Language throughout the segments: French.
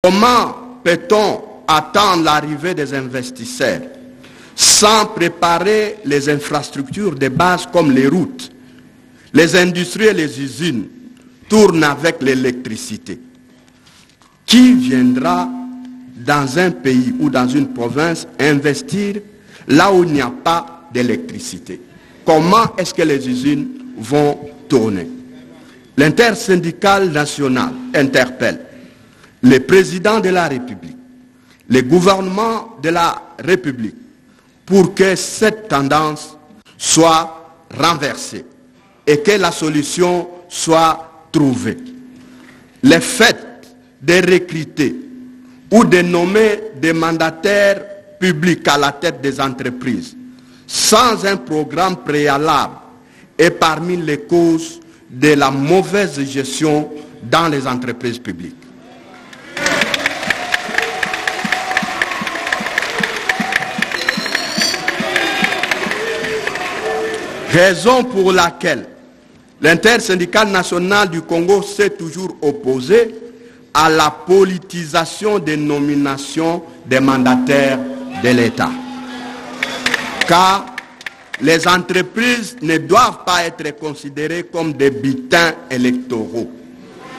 Comment peut-on attendre l'arrivée des investisseurs sans préparer les infrastructures de base comme les routes? Les industries et les usines tournent avec l'électricité. Qui viendra dans un pays ou dans une province investir là où il n'y a pas d'électricité? Comment est-ce que les usines vont tourner? L'intersyndicale nationale interpelle le président de la République, le gouvernement de la République, pour que cette tendance soit renversée et que la solution soit trouvée. Le fait de recruter ou de nommer des mandataires publics à la tête des entreprises sans un programme préalable est parmi les causes de la mauvaise gestion dans les entreprises publiques. Raison pour laquelle l'intersyndicale nationale du Congo s'est toujours opposée à la politisation des nominations des mandataires de l'État. Car les entreprises ne doivent pas être considérées comme des bulletins électoraux.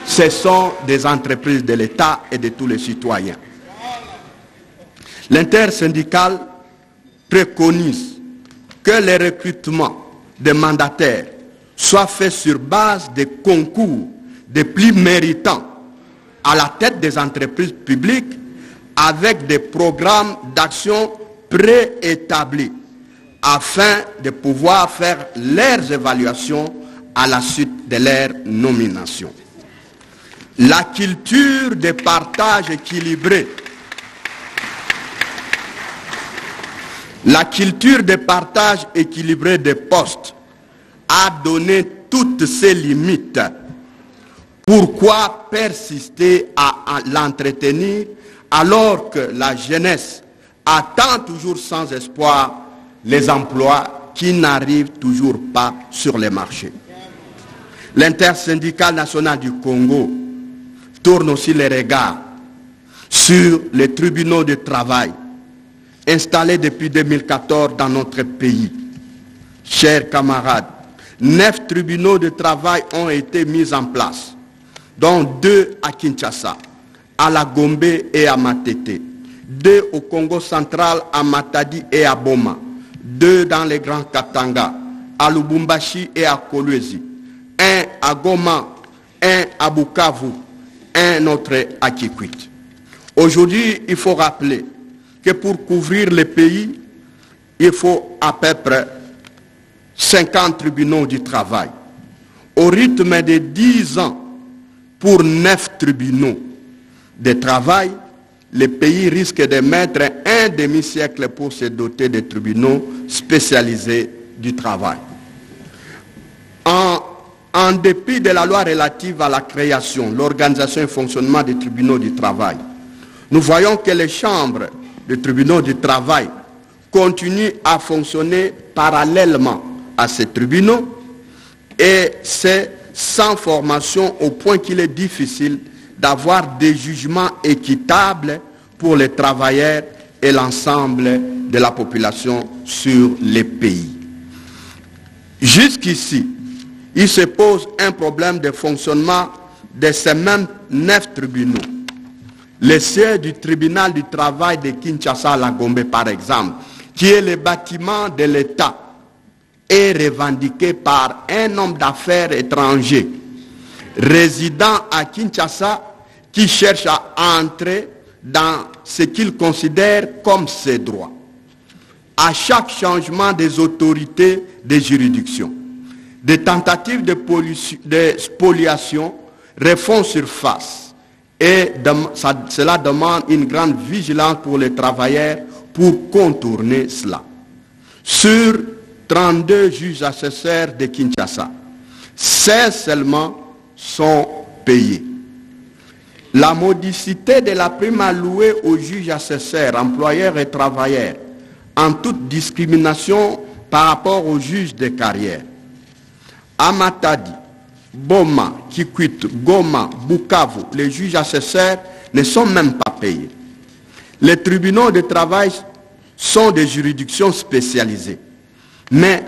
Ce sont des entreprises de l'État et de tous les citoyens. L'intersyndicale préconise que les recrutements des mandataires soient faits sur base des concours des plus méritants à la tête des entreprises publiques avec des programmes d'action préétablis afin de pouvoir faire leurs évaluations à la suite de leur nomination. La culture de partage équilibré, des postes a donné toutes ses limites. Pourquoi persister à l'entretenir alors que la jeunesse attend toujours sans espoir les emplois qui n'arrivent toujours pas sur les marchés? L'intersyndicale nationale du Congo tourne aussi les regards sur les tribunaux de travail installés depuis 2014 dans notre pays. Chers camarades, 9 tribunaux de travail ont été mis en place, dont 2 à Kinshasa, à la Gombe et à Matete, 2 au Congo central, à Matadi et à Boma, 2 dans les Grands Katanga, à Lubumbashi et à Kolwezi, 1 à Goma, 1 à Bukavu, 1 autre à Kikwit. Aujourd'hui, il faut rappeler que pour couvrir le pays, il faut à peu près 50 tribunaux du travail. Au rythme de 10 ans pour 9 tribunaux de travail, le pays risque de mettre un demi-siècle pour se doter de tribunaux spécialisés du travail. En dépit de la loi relative à la création, l'organisation et le fonctionnement des tribunaux du travail, nous voyons que les chambres de tribunaux du travail continuent à fonctionner parallèlement à ces tribunaux, et c'est sans formation au point qu'il est difficile d'avoir des jugements équitables pour les travailleurs et l'ensemble de la population sur les pays. Jusqu'ici, il se pose un problème de fonctionnement de ces mêmes 9 tribunaux. Le siège du tribunal du travail de Kinshasa à la Gombe, par exemple, qui est le bâtiment de l'État, est revendiqué par un homme d'affaires étranger résident à Kinshasa qui cherche à entrer dans ce qu'il considère comme ses droits. À chaque changement des autorités de juridiction, des tentatives de spoliation refont surface et cela demande une grande vigilance pour les travailleurs pour contourner cela. Sur 32 juges assesseurs de Kinshasa, 16 seulement sont payés. La modicité de la prime allouée aux juges assesseurs, employeurs et travailleurs, en toute discrimination par rapport aux juges de carrière. À Matadi, Boma, Kikwit, Goma, Bukavu, les juges assesseurs ne sont même pas payés. Les tribunaux de travail sont des juridictions spécialisées, mais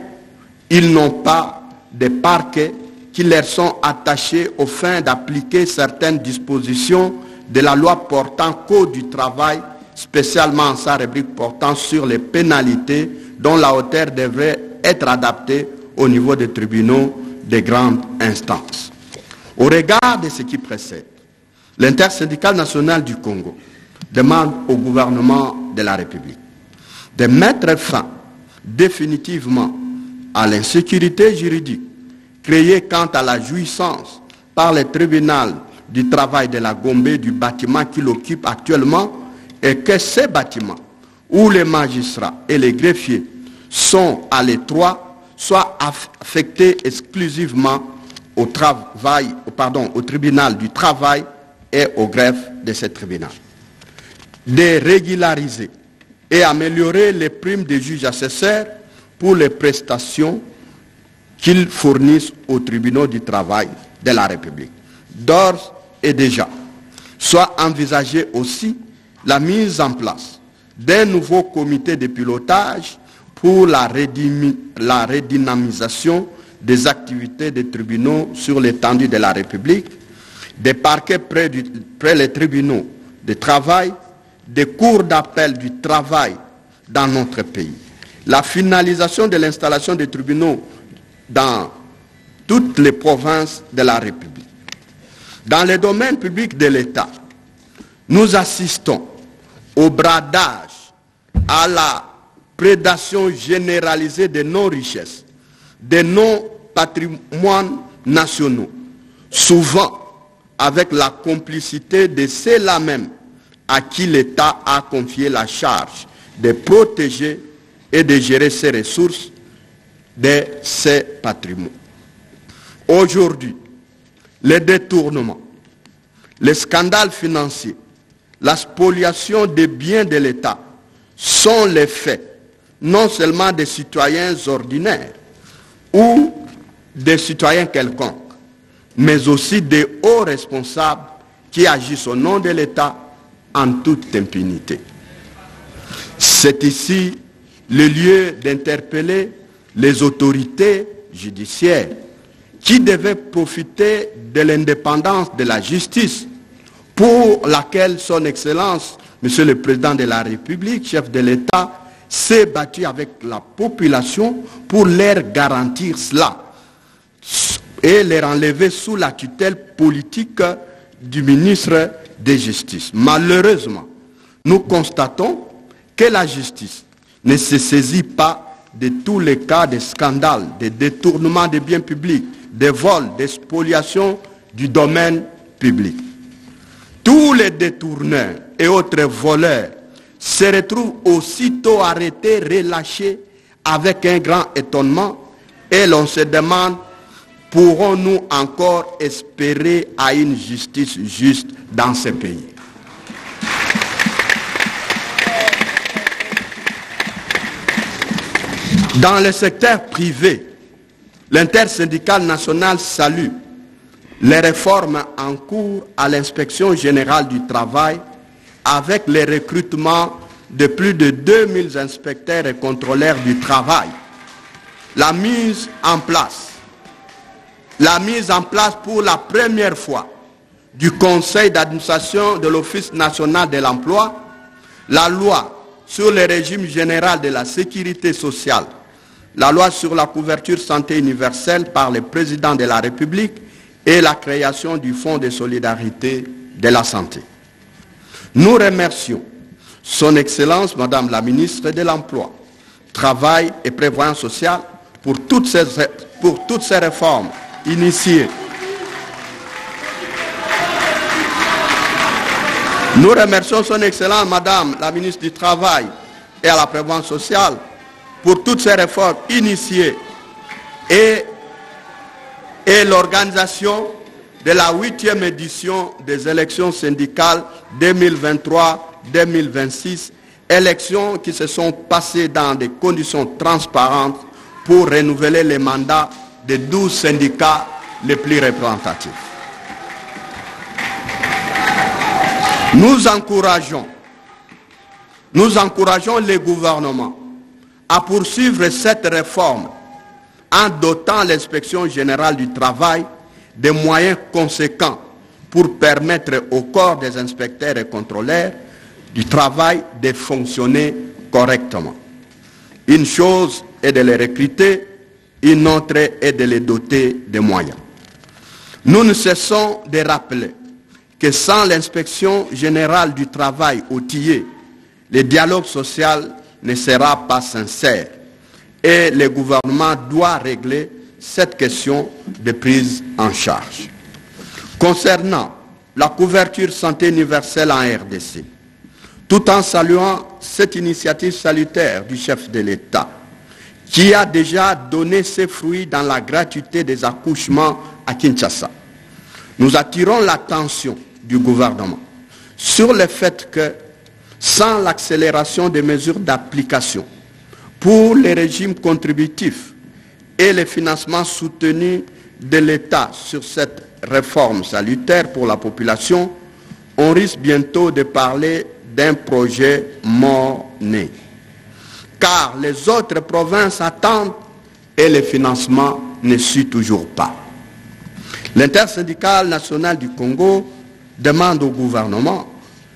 ils n'ont pas de parquets qui leur sont attachés aux fins d'appliquer certaines dispositions de la loi portant Code du travail, spécialement en sa rubrique portant sur les pénalités dont la hauteur devrait être adaptée au niveau des tribunaux de grande instance. Au regard de ce qui précède, l'intersyndicale nationale du Congo demande au gouvernement de la République de mettre fin définitivement à l'insécurité juridique créée quant à la jouissance par le tribunal du travail de la Gombe du bâtiment qu'il occupe actuellement, et que ces bâtiments où les magistrats et les greffiers sont à l'étroit soient affectés exclusivement au tribunal du travail et au greffe de ce tribunal. De régulariser et améliorer les primes des juges assesseurs pour les prestations qu'ils fournissent aux tribunaux du travail de la République. D'ores et déjà, soit envisagée aussi la mise en place d'un nouveau comité de pilotage pour la redynamisation des activités des tribunaux sur l'étendue de la République, des parquets près les tribunaux de travail, des cours d'appel du travail dans notre pays, la finalisation de l'installation des tribunaux dans toutes les provinces de la République. Dans le domaine public de l'État, nous assistons au bradage, à la prédation généralisée de nos richesses, de nos patrimoines nationaux, souvent avec la complicité de ceux-là même à qui l'État a confié la charge de protéger et de gérer ses ressources de ses patrimoines. Aujourd'hui, les détournements, les scandales financiers, la spoliation des biens de l'État sont les faits non seulement des citoyens ordinaires ou des citoyens quelconques, mais aussi des hauts responsables qui agissent au nom de l'État en toute impunité. C'est ici le lieu d'interpeller les autorités judiciaires qui devaient profiter de l'indépendance de la justice pour laquelle son Excellence, Monsieur le Président de la République, chef de l'État, s'est battu avec la population pour leur garantir cela et les enlever sous la tutelle politique du ministre de Justice. Malheureusement, nous constatons que la justice ne se saisit pas de tous les cas de scandales, de détournement des biens publics, de vols, de spoliation du domaine public. Tous les détourneurs et autres voleurs se retrouvent aussitôt arrêtés, relâchés avec un grand étonnement, et l'on se demande, pourrons-nous encore espérer à une justice juste dans ce pays? Dans le secteur privé, l'intersyndicale nationale salue les réformes en cours à l'inspection générale du travail avec le recrutement de plus de 2000 inspecteurs et contrôleurs du travail. La mise en place pour la première fois du conseil d'administration de l'Office national de l'emploi, la loi sur le régime général de la sécurité sociale, la loi sur la couverture santé universelle par le président de la République et la création du Fonds de solidarité de la santé. Nous remercions Son Excellence, Madame la Ministre de l'Emploi, Travail et Prévoyance sociale pour toutes ces réformes initiées. Nous remercions Son Excellence, Madame la Ministre du Travail et à la Prévoyance sociale pour toutes ces réformes initiées et l'organisation de la 8e édition des élections syndicales 2023-2026, élections qui se sont passées dans des conditions transparentes pour renouveler les mandats des 12 syndicats les plus représentatifs. Nous encourageons les gouvernements à poursuivre cette réforme en dotant l'inspection générale du travail des moyens conséquents pour permettre au corps des inspecteurs et contrôleurs du travail de fonctionner correctement. Une chose est de les recruter, une autre est de les doter de moyens. Nous ne cessons de rappeler que sans l'inspection générale du travail outillée, le dialogue social ne sera pas sincère et le gouvernement doit régler cette question de prise en charge. Concernant la couverture santé universelle en RDC, tout en saluant cette initiative salutaire du chef de l'État, qui a déjà donné ses fruits dans la gratuité des accouchements à Kinshasa, nous attirons l'attention du gouvernement sur le fait que, sans l'accélération des mesures d'application pour les régimes contributifs et les financements soutenus de l'État sur cette réforme salutaire pour la population, on risque bientôt de parler d'un projet mort-né. Car les autres provinces attendent et le financement ne suit toujours pas. L'intersyndicale nationale du Congo demande au gouvernement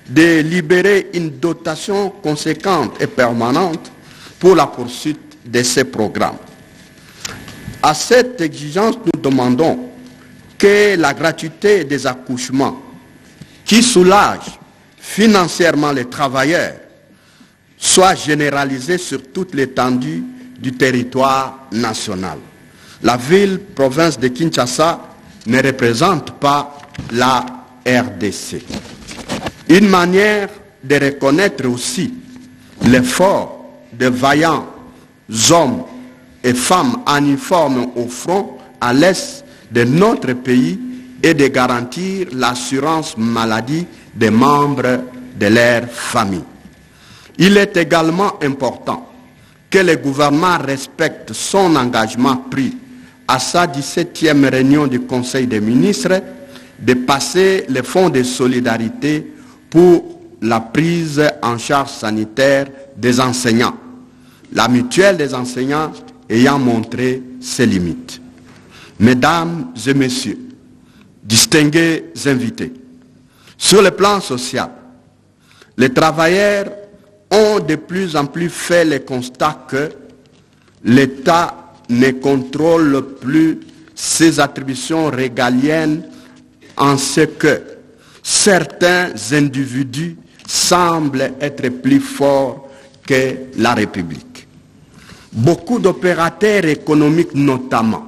de libérer une dotation conséquente et permanente pour la poursuite de ces programmes. À cette exigence, nous demandons que la gratuité des accouchements, qui soulage financièrement les travailleurs, soit généralisée sur toute l'étendue du territoire national. La ville-province de Kinshasa ne représente pas la RDC. Une manière de reconnaître aussi l'effort de vaillants hommes et femmes en uniforme au front à l'est de notre pays et de garantir l'assurance maladie des membres de leur famille. Il est également important que le gouvernement respecte son engagement pris à sa 17e réunion du Conseil des ministres de passer les fonds de solidarité pour la prise en charge sanitaire des enseignants, la mutuelle des enseignants ayant montré ses limites. Mesdames et messieurs, distingués invités, sur le plan social, les travailleurs ont de plus en plus fait le constat que l'État ne contrôle plus ses attributions régaliennes en ce que certains individus semblent être plus forts que la République. Beaucoup d'opérateurs économiques notamment,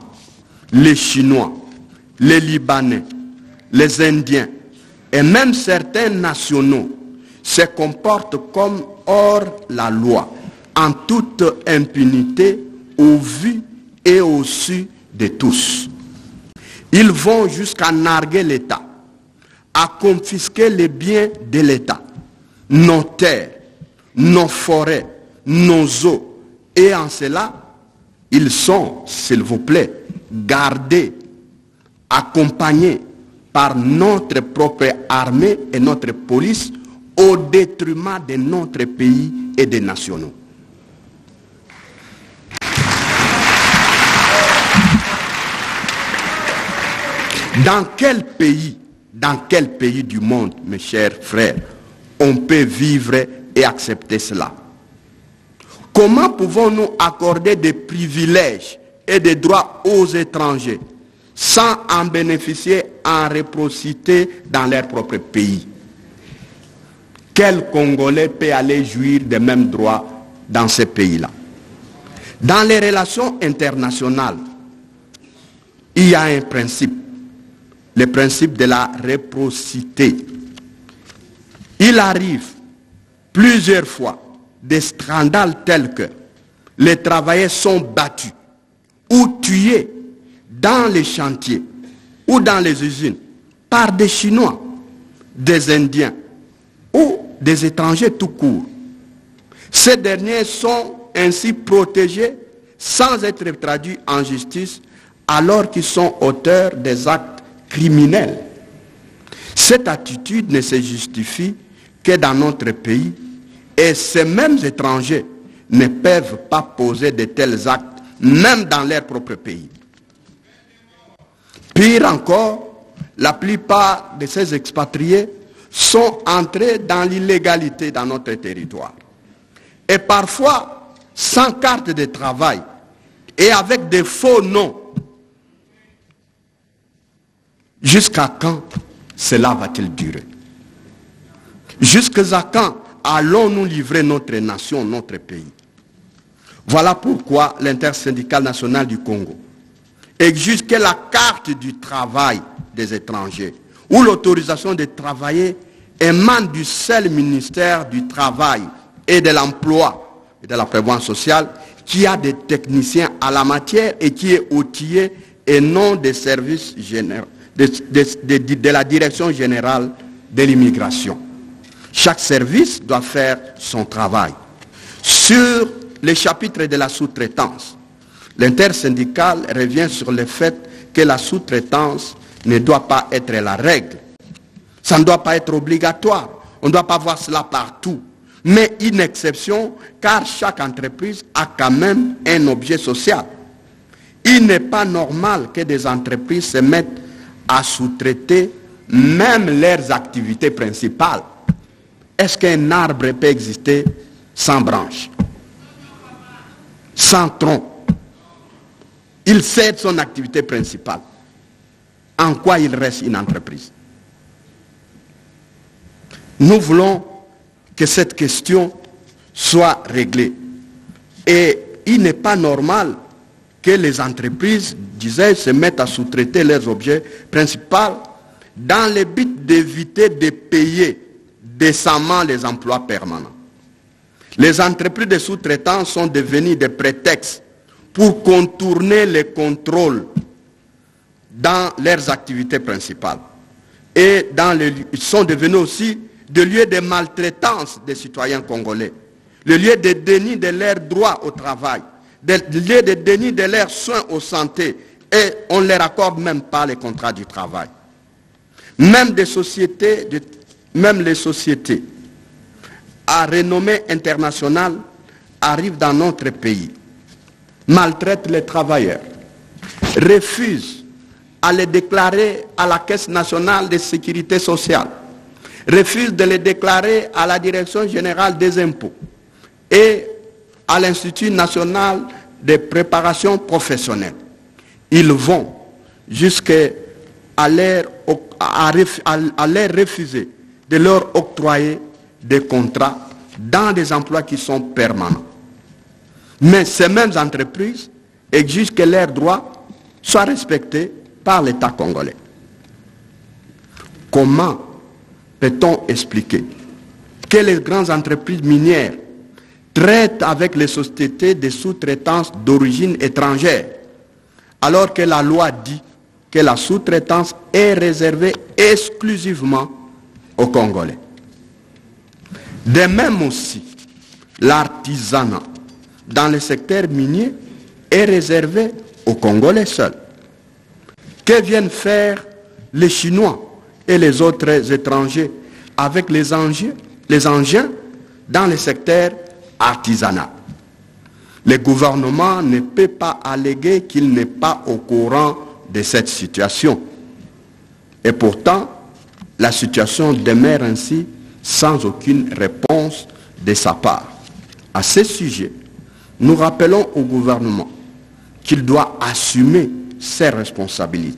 les Chinois, les Libanais, les Indiens et même certains nationaux se comportent comme hors la loi, en toute impunité, au vu et au su de tous. Ils vont jusqu'à narguer l'État, à confisquer les biens de l'État, nos terres, nos forêts, nos eaux. Et en cela, ils sont, s'il vous plaît, gardés, accompagnés par notre propre armée et notre police au détriment de notre pays et des nationaux. Dans quel pays du monde, mes chers frères, on peut vivre et accepter cela? Comment pouvons-nous accorder des privilèges et des droits aux étrangers sans en bénéficier en réciprocité dans leur propre pays? Quel Congolais peut aller jouir des mêmes droits dans ces pays-là? Dans les relations internationales, il y a un principe, le principe de la réciprocité. Il arrive plusieurs fois des scandales tels que les travailleurs sont battus ou tués dans les chantiers ou dans les usines par des Chinois, des Indiens ou des étrangers tout court. Ces derniers sont ainsi protégés sans être traduits en justice alors qu'ils sont auteurs des actes criminels. Cette attitude ne se justifie que dans notre pays et ces mêmes étrangers ne peuvent pas poser de tels actes, même dans leur propre pays. Pire encore, la plupart de ces expatriés sont entrés dans l'illégalité dans notre territoire. Et parfois, sans carte de travail et avec des faux noms. Jusqu'à quand cela va-t-il durer? Jusqu'à quand allons-nous livrer notre nation, notre pays? Voilà pourquoi l'intersyndicale nationale du Congo exige que la carte du travail des étrangers ou l'autorisation de travailler émane du seul ministère du Travail et de l'Emploi et de la Prévoyance sociale qui a des techniciens à la matière et qui est outillé et non des services généraux, de la Direction générale de l'immigration. Chaque service doit faire son travail. Sur les chapitres de la sous-traitance, l'intersyndicale revient sur le fait que la sous-traitance ne doit pas être la règle. Ça ne doit pas être obligatoire. On ne doit pas voir cela partout. Mais une exception, car chaque entreprise a quand même un objet social. Il n'est pas normal que des entreprises se mettent à sous-traiter même leurs activités principales. Est-ce qu'un arbre peut exister sans branches, sans tronc? Il cède son activité principale. En quoi il reste une entreprise? Nous voulons que cette question soit réglée. Et il n'est pas normal que les entreprises, disais, se mettent à sous-traiter leurs objets principaux dans le but d'éviter de payer décemment les emplois permanents. Les entreprises de sous-traitance sont devenues des prétextes pour contourner les contrôles dans leurs activités principales. Et ils sont devenus aussi des lieux de maltraitance des citoyens congolais, le lieu de déni de leurs droits au travail, le lieu de déni de leurs soins aux santé, et on ne leur accorde même pas les contrats du travail. Même les sociétés à renommée internationale arrivent dans notre pays, maltraitent les travailleurs, refusent à les déclarer à la Caisse nationale de sécurité sociale, refusent de les déclarer à la Direction générale des impôts et à l'Institut national de préparation professionnelle. Ils vont jusqu'à leur refuser de leur octroyer des contrats dans des emplois qui sont permanents. Mais ces mêmes entreprises exigent que leurs droits soient respectés par l'État congolais. Comment peut-on expliquer que les grandes entreprises minières traitent avec les sociétés de sous-traitance d'origine étrangère, alors que la loi dit que la sous-traitance est réservée exclusivement aux Congolais? De même aussi, l'artisanat dans le secteur minier est réservé aux Congolais seuls. Que viennent faire les Chinois et les autres étrangers avec les engins dans le secteur artisanal? Le gouvernement ne peut pas alléguer qu'il n'est pas au courant de cette situation. Et pourtant, la situation demeure ainsi sans aucune réponse de sa part. À ce sujet, nous rappelons au gouvernement qu'il doit assumer ses responsabilités.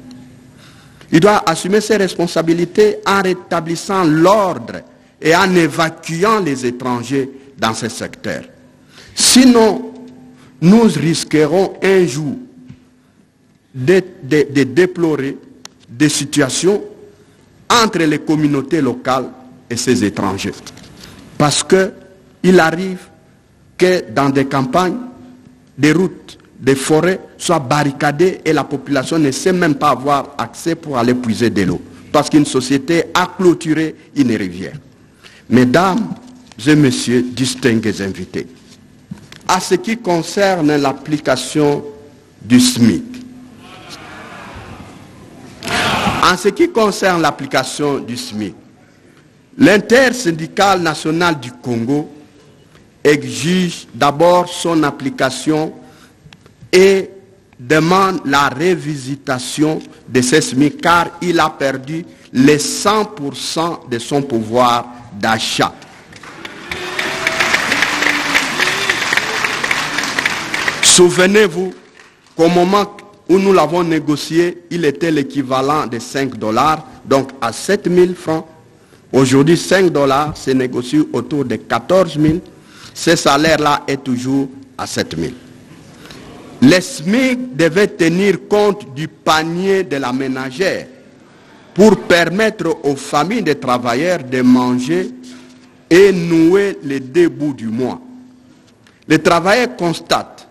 Il doit assumer ses responsabilités en rétablissant l'ordre et en évacuant les étrangers dans ce secteur. Sinon, nous risquerons un jour de déplorer des situations entre les communautés locales et ces étrangers. Parce qu'il arrive que dans des campagnes, des routes, des forêts soient barricadées et la population ne sait même pas avoir accès pour aller puiser de l'eau. Parce qu'une société a clôturé une rivière. Mesdames et messieurs, distingués invités, à ce qui concerne l'application du SMIC, En ce qui concerne l'application du SMIC, l'intersyndicale nationale du Congo exige d'abord son application et demande la révisitation de ce SMIC car il a perdu les 100% de son pouvoir d'achat. Souvenez-vous qu'au moment où nous l'avons négocié, il était l'équivalent de 5 $, donc à 7 000 francs. Aujourd'hui, 5 $ se négocie autour de 14 000. Ce salaire-là est toujours à 7 000. Les SMIC devaient tenir compte du panier de la ménagère pour permettre aux familles de travailleurs de manger et nouer les 2 bouts du mois. Les travailleurs constatent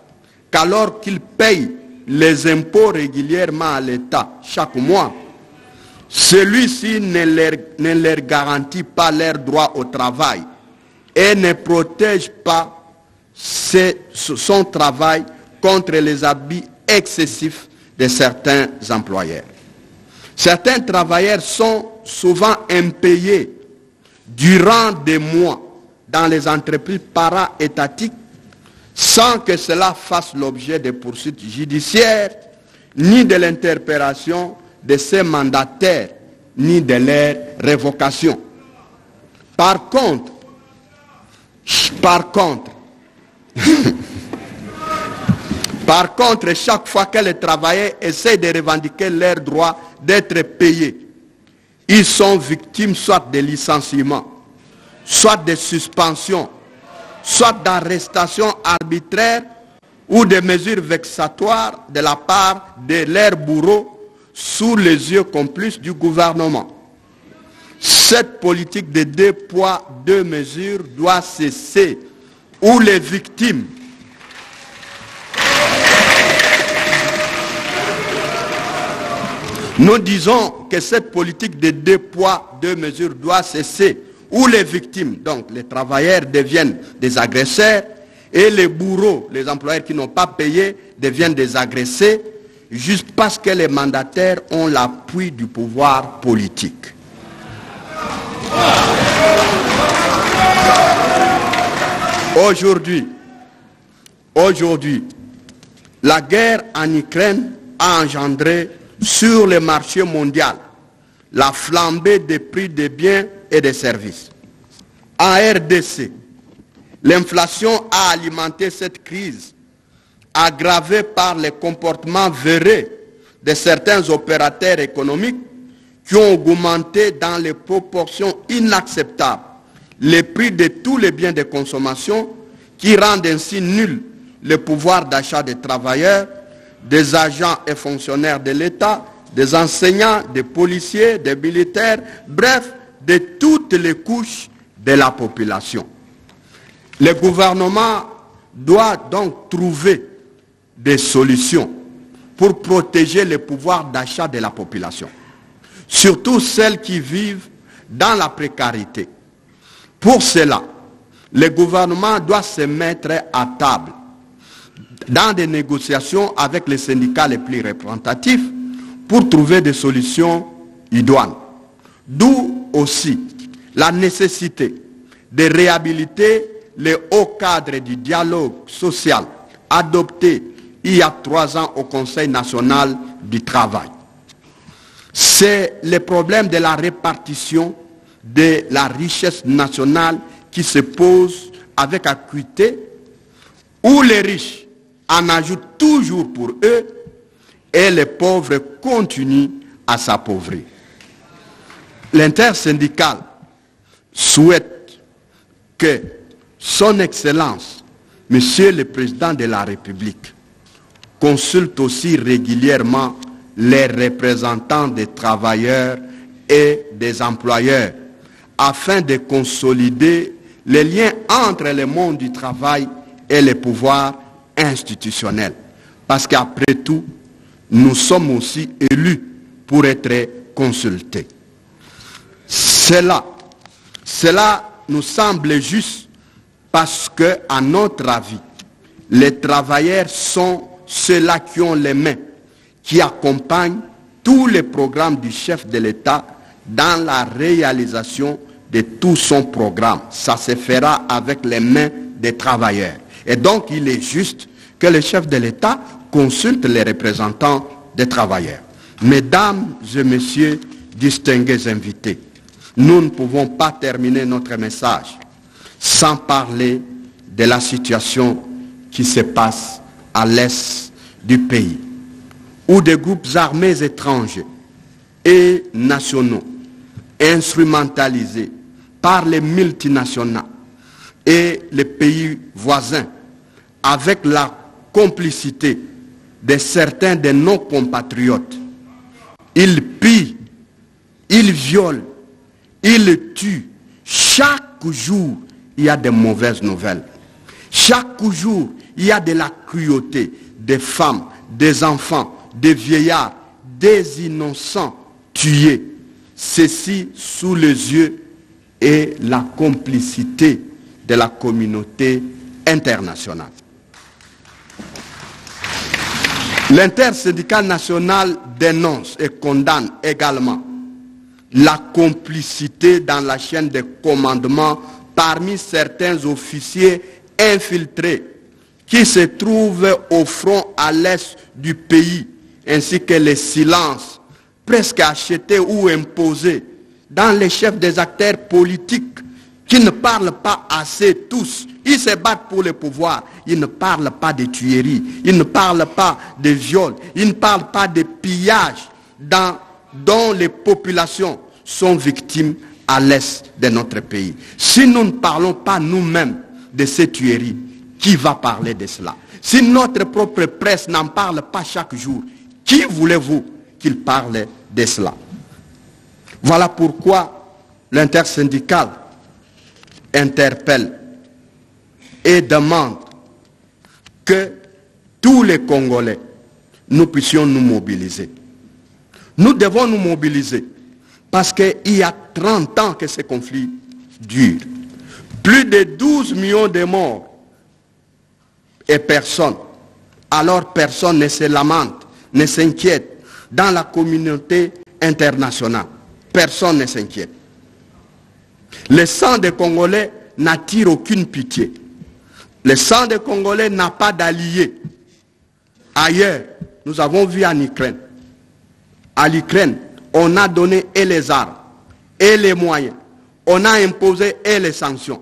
qu'alors qu'ils payent les impôts régulièrement à l'État chaque mois, celui-ci ne leur garantit pas leur droit au travail et ne protège pas son travail contre les abus excessifs de certains employeurs. Certains travailleurs sont souvent impayés durant des mois dans les entreprises para-étatiques sans que cela fasse l'objet de poursuites judiciaires, ni de l'interpellation de ces mandataires, ni de leur révocation. Par contre, chaque fois que les travailleurs essaient de revendiquer leur droit d'être payés, ils sont victimes soit de licenciements, soit de suspensions, soit d'arrestations arbitraires ou de mesures vexatoires de la part de leurs bourreaux sous les yeux complices du gouvernement. Cette politique de 2 poids, 2 mesures doit cesser, où les victimes nous disons que cette politique de 2 poids, 2 mesures doit cesser, où les victimes, donc les travailleurs, deviennent des agresseurs et les bourreaux, les employeurs qui n'ont pas payé, deviennent des agressés juste parce que les mandataires ont l'appui du pouvoir politique. Aujourd'hui, la guerre en Ukraine a engendré sur le marché mondial la flambée des prix des biens et des services. En RDC, l'inflation a alimenté cette crise, aggravée par les comportements véreux de certains opérateurs économiques qui ont augmenté dans les proportions inacceptables les prix de tous les biens de consommation, qui rendent ainsi nul le pouvoir d'achat des travailleurs, des agents et fonctionnaires de l'État, des enseignants, des policiers, des militaires, bref, de toutes les couches de la population. Le gouvernement doit donc trouver des solutions pour protéger le pouvoir d'achat de la population, surtout celles qui vivent dans la précarité. Pour cela, le gouvernement doit se mettre à table dans des négociations avec les syndicats les plus représentatifs pour trouver des solutions idoines. D'où aussi la nécessité de réhabiliter les hauts cadres du dialogue social adopté il y a 3 ans au Conseil national du travail. C'est le problème de la répartition de la richesse nationale qui se pose avec acuité, où les riches en ajoutent toujours pour eux et les pauvres continuent à s'appauvrir. L'intersyndicale souhaite que son Excellence, Monsieur le Président de la République, consulte aussi régulièrement les représentants des travailleurs et des employeurs afin de consolider les liens entre le monde du travail et les pouvoirs institutionnels. Parce qu'après tout, nous sommes aussi élus pour être consultés. Cela nous semble juste parce que, à notre avis, les travailleurs sont ceux-là qui ont les mains, qui accompagnent tous les programmes du chef de l'État dans la réalisation de tout son programme. Ça se fera avec les mains des travailleurs. Et donc, il est juste que le chef de l'État consulte les représentants des travailleurs. Mesdames et messieurs, distingués invités, nous ne pouvons pas terminer notre message sans parler de la situation qui se passe à l'est du pays, où des groupes armés étrangers et nationaux, instrumentalisés par les multinationales et les pays voisins, avec la complicité de certains de nos compatriotes, ils pillent, ils violent, ils tuent. Chaque jour, il y a des mauvaises nouvelles. Chaque jour, il y a de la cruauté des femmes, des enfants, des vieillards, des innocents tués. Ceci sous les yeux et la complicité de la communauté internationale. L'intersyndicale nationale dénonce et condamne également la complicité dans la chaîne de commandement parmi certains officiers infiltrés qui se trouvent au front à l'est du pays, ainsi que les silences presque achetés ou imposés dans les chefs des acteurs politiques qui ne parlent pas assez tous. Ils se battent pour le pouvoir. Ils ne parlent pas de tueries. Ils ne parlent pas de viols. Ils ne parlent pas de pillages dont les populations sont victimes à l'est de notre pays. Si nous ne parlons pas nous-mêmes de ces tueries, qui va parler de cela? Si notre propre presse n'en parle pas chaque jour, qui voulez-vous qu'il parle de cela? Voilà pourquoi l'intersyndicale interpelle et demande que tous les Congolais, nous puissions nous mobiliser. Nous devons nous mobiliser parce qu'il y a 30 ans que ce conflit dure. Plus de 12 millions de morts et personne. Alors personne ne se lamente, ne s'inquiète dans la communauté internationale. Personne ne s'inquiète. Le sang des Congolais n'attire aucune pitié. Le sang des Congolais n'a pas d'alliés. Ailleurs, nous avons vu en Ukraine. À l'Ukraine, on a donné et les armes, et les moyens. On a imposé et les sanctions.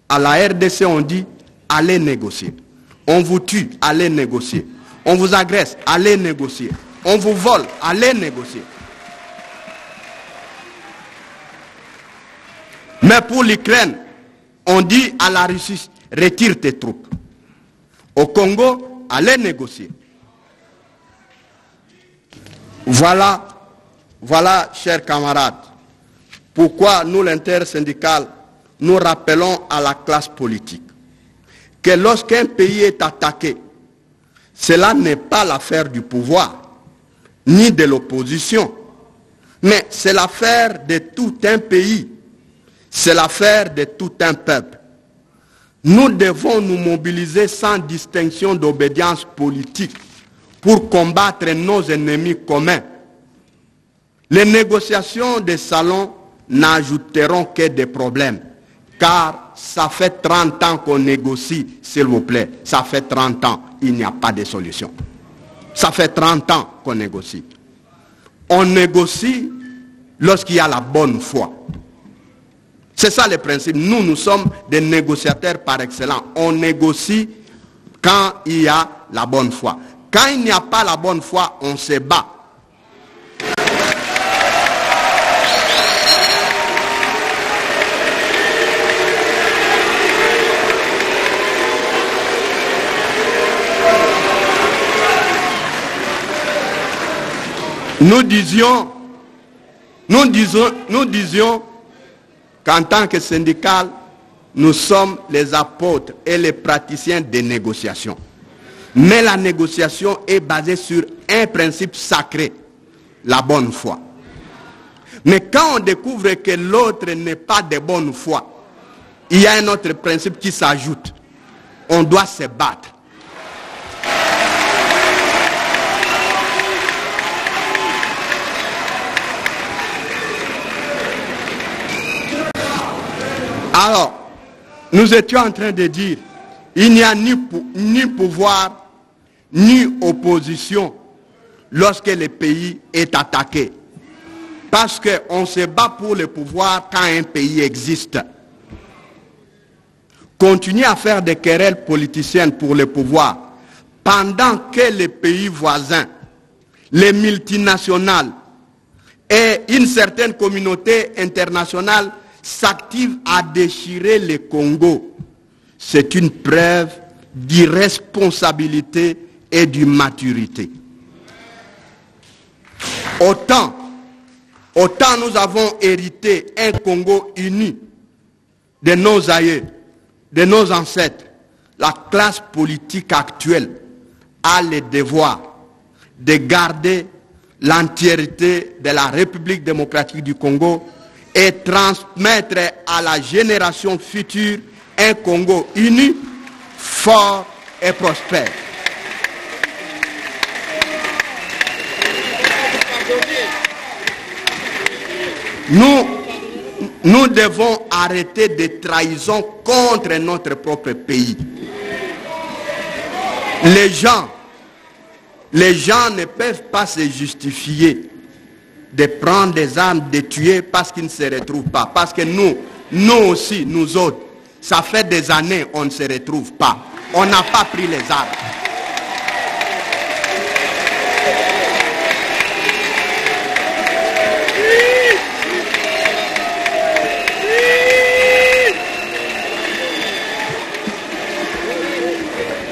À la RDC, on dit, allez négocier. On vous tue, allez négocier. On vous agresse, allez négocier. On vous vole, allez négocier. Mais pour l'Ukraine, on dit à la Russie, retire tes troupes. Au Congo, allez négocier. Voilà, chers camarades, pourquoi nous, l'intersyndicale, nous rappelons à la classe politique que lorsqu'un pays est attaqué, cela n'est pas l'affaire du pouvoir, ni de l'opposition, mais c'est l'affaire de tout un pays, c'est l'affaire de tout un peuple. Nous devons nous mobiliser sans distinction d'obédience politique pour combattre nos ennemis communs. Les négociations des salons n'ajouteront que des problèmes, car ça fait 30 ans qu'on négocie, s'il vous plaît. Ça fait 30 ans, il n'y a pas de solution. Ça fait 30 ans qu'on négocie. On négocie lorsqu'il y a la bonne foi. C'est ça le principe. Nous sommes des négociateurs par excellence. On négocie quand il y a la bonne foi. Quand il n'y a pas la bonne foi, on se bat. Nous disions qu'en tant que syndical, nous sommes les apôtres et les praticiens des négociations. Mais la négociation est basée sur un principe sacré, la bonne foi. Mais quand on découvre que l'autre n'est pas de bonne foi, il y a un autre principe qui s'ajoute. On doit se battre. Alors, nous étions en train de dire, il n'y a ni pouvoir, ni opposition lorsque le pays est attaqué. Parce qu'on se bat pour le pouvoir quand un pays existe. Continuer à faire des querelles politiciennes pour le pouvoir pendant que les pays voisins, les multinationales et une certaine communauté internationale s'activent à déchirer le Congo, c'est une preuve d'irresponsabilité et d'immaturité. Autant nous avons hérité un Congo uni de nos aïeux, de nos ancêtres, la classe politique actuelle a le devoir de garder l'entièreté de la République démocratique du Congo et transmettre à la génération future un Congo uni, fort et prospère. Nous devons arrêter des trahisons contre notre propre pays. Les gens ne peuvent pas se justifier de prendre des armes, de tuer parce qu'ils ne se retrouvent pas. Parce que nous aussi, nous autres, ça fait des années on ne se retrouve pas. On n'a pas pris les armes.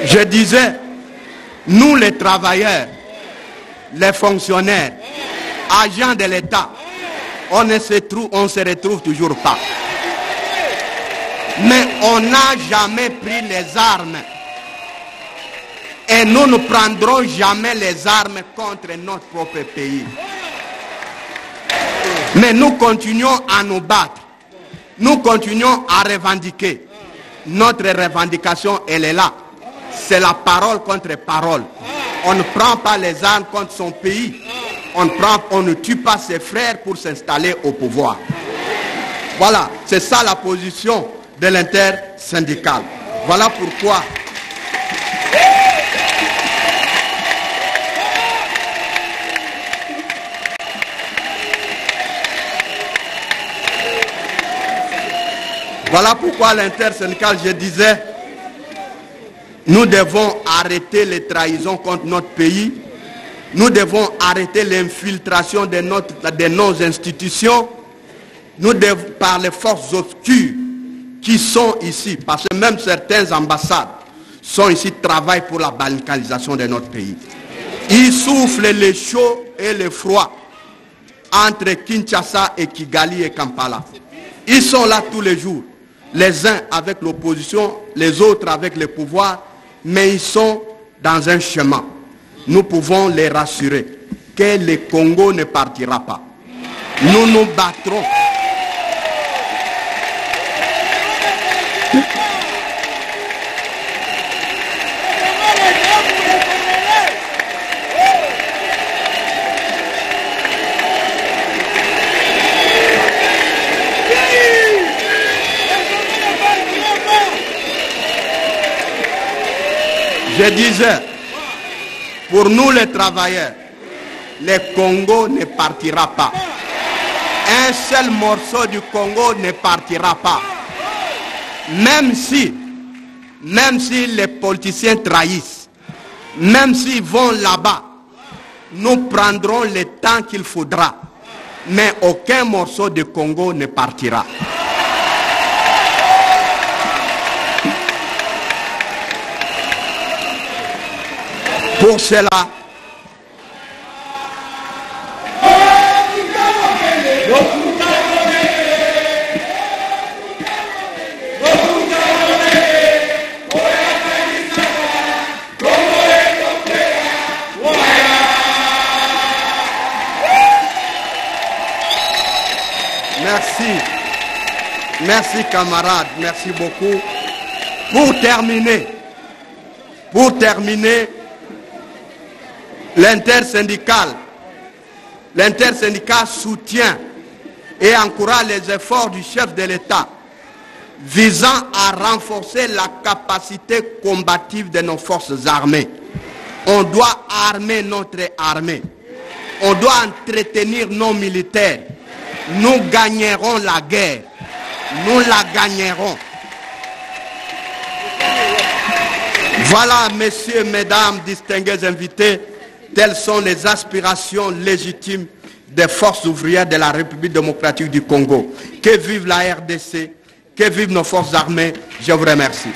Je disais, nous les travailleurs, les fonctionnaires, agents de l'État, on se retrouve toujours pas. Mais on n'a jamais pris les armes. Et nous ne prendrons jamais les armes contre notre propre pays. Mais nous continuons à nous battre. Nous continuons à revendiquer. Notre revendication, elle est là. C'est la parole contre parole. On ne prend pas les armes contre son pays. On ne tue pas ses frères pour s'installer au pouvoir. Voilà, c'est ça la position de l'intersyndicale. Voilà pourquoi l'intersyndicale, je disais, nous devons arrêter les trahisons contre notre pays. Nous devons arrêter l'infiltration de nos institutions. Nous devons, par les forces obscures qui sont ici, parce que même certaines ambassades sont ici, travaillent pour la balkanisation de notre pays. Ils soufflent le chaud et le froid entre Kinshasa et Kigali et Kampala. Ils sont là tous les jours, les uns avec l'opposition, les autres avec le pouvoir, mais ils sont dans un chemin. Nous pouvons les rassurer que le Congo ne partira pas. Nous nous battrons. Je disais, pour nous les travailleurs, le Congo ne partira pas. Un seul morceau du Congo ne partira pas. Même si les politiciens trahissent, même s'ils vont là-bas, nous prendrons le temps qu'il faudra. Mais aucun morceau du Congo ne partira. Pour cela, merci camarades, merci beaucoup. Pour terminer, l'intersyndicale soutient et encourage les efforts du chef de l'État, visant à renforcer la capacité combative de nos forces armées. On doit armer notre armée. On doit entretenir nos militaires. Nous gagnerons la guerre. Nous la gagnerons. Voilà, messieurs, mesdames, distingués invités, telles sont les aspirations légitimes des forces ouvrières de la République démocratique du Congo. Que vive la RDC, que vivent nos forces armées. Je vous remercie.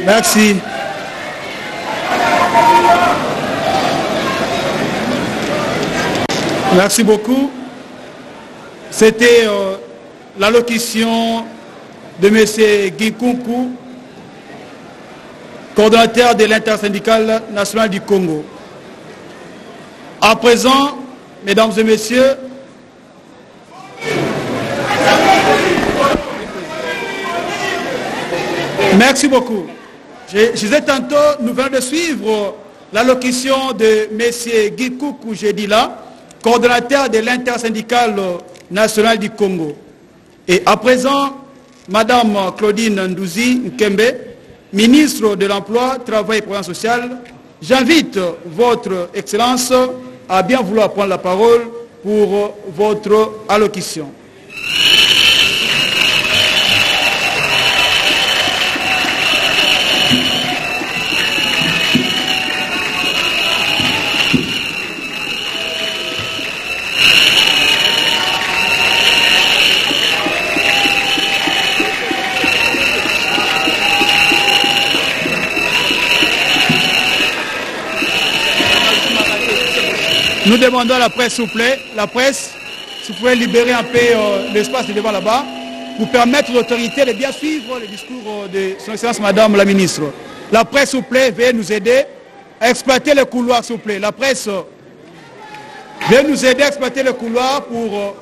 Merci. Merci beaucoup. C'était l'allocution de M. Guy Kunku, coordonnateur de l'intersyndicale nationale du Congo. À présent, mesdames et messieurs, merci beaucoup. Je disais tantôt, nous venons de suivre l'allocution de M. Guy Kunku, j'ai dit là, coordonnateur de l'intersyndicale nationale du Congo. Et à présent, Madame Claudine Ndouzi Nkembe, ministre de l'Emploi, Travail et Progression sociale, j'invite votre Excellence à bien vouloir prendre la parole pour votre allocution. Nous demandons à la presse, s'il vous plaît, la presse, si vous pouvez libérer un peu l'espace de devant là-bas, pour permettre aux autorités de bien suivre le discours de son Excellence Madame la Ministre. La presse, s'il vous plaît, veuillez nous aider à exploiter le couloir, s'il vous plaît. La presse, veuillez nous aider à exploiter le couloir pour...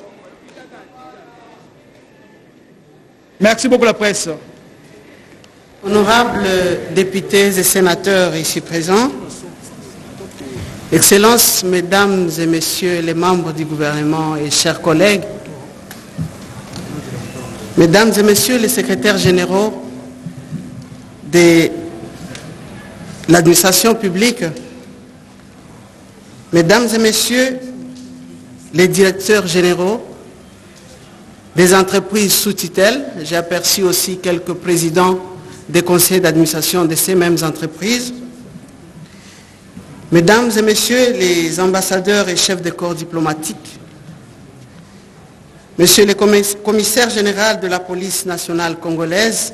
Merci beaucoup la presse. Honorables députés et sénateurs ici présents, Excellences, Mesdames et Messieurs les membres du gouvernement et chers collègues, Mesdames et Messieurs les secrétaires généraux de l'administration publique, Mesdames et Messieurs les directeurs généraux des entreprises sous tutelle, j'ai aperçu aussi quelques présidents des conseils d'administration de ces mêmes entreprises, Mesdames et Messieurs les ambassadeurs et chefs de corps diplomatiques, Monsieur le commissaire général de la police nationale congolaise,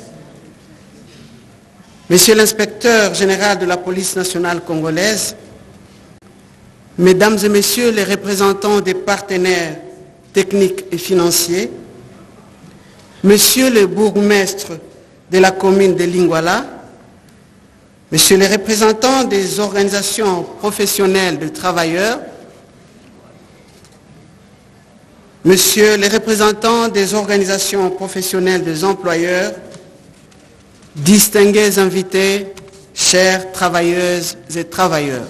Monsieur l'inspecteur général de la police nationale congolaise, Mesdames et Messieurs les représentants des partenaires techniques et financiers, Monsieur le bourgmestre de la commune de Lingwala, Monsieur les représentants des organisations professionnelles de travailleurs, Monsieur les représentants des organisations professionnelles des employeurs, distingués invités, chères travailleuses et travailleurs.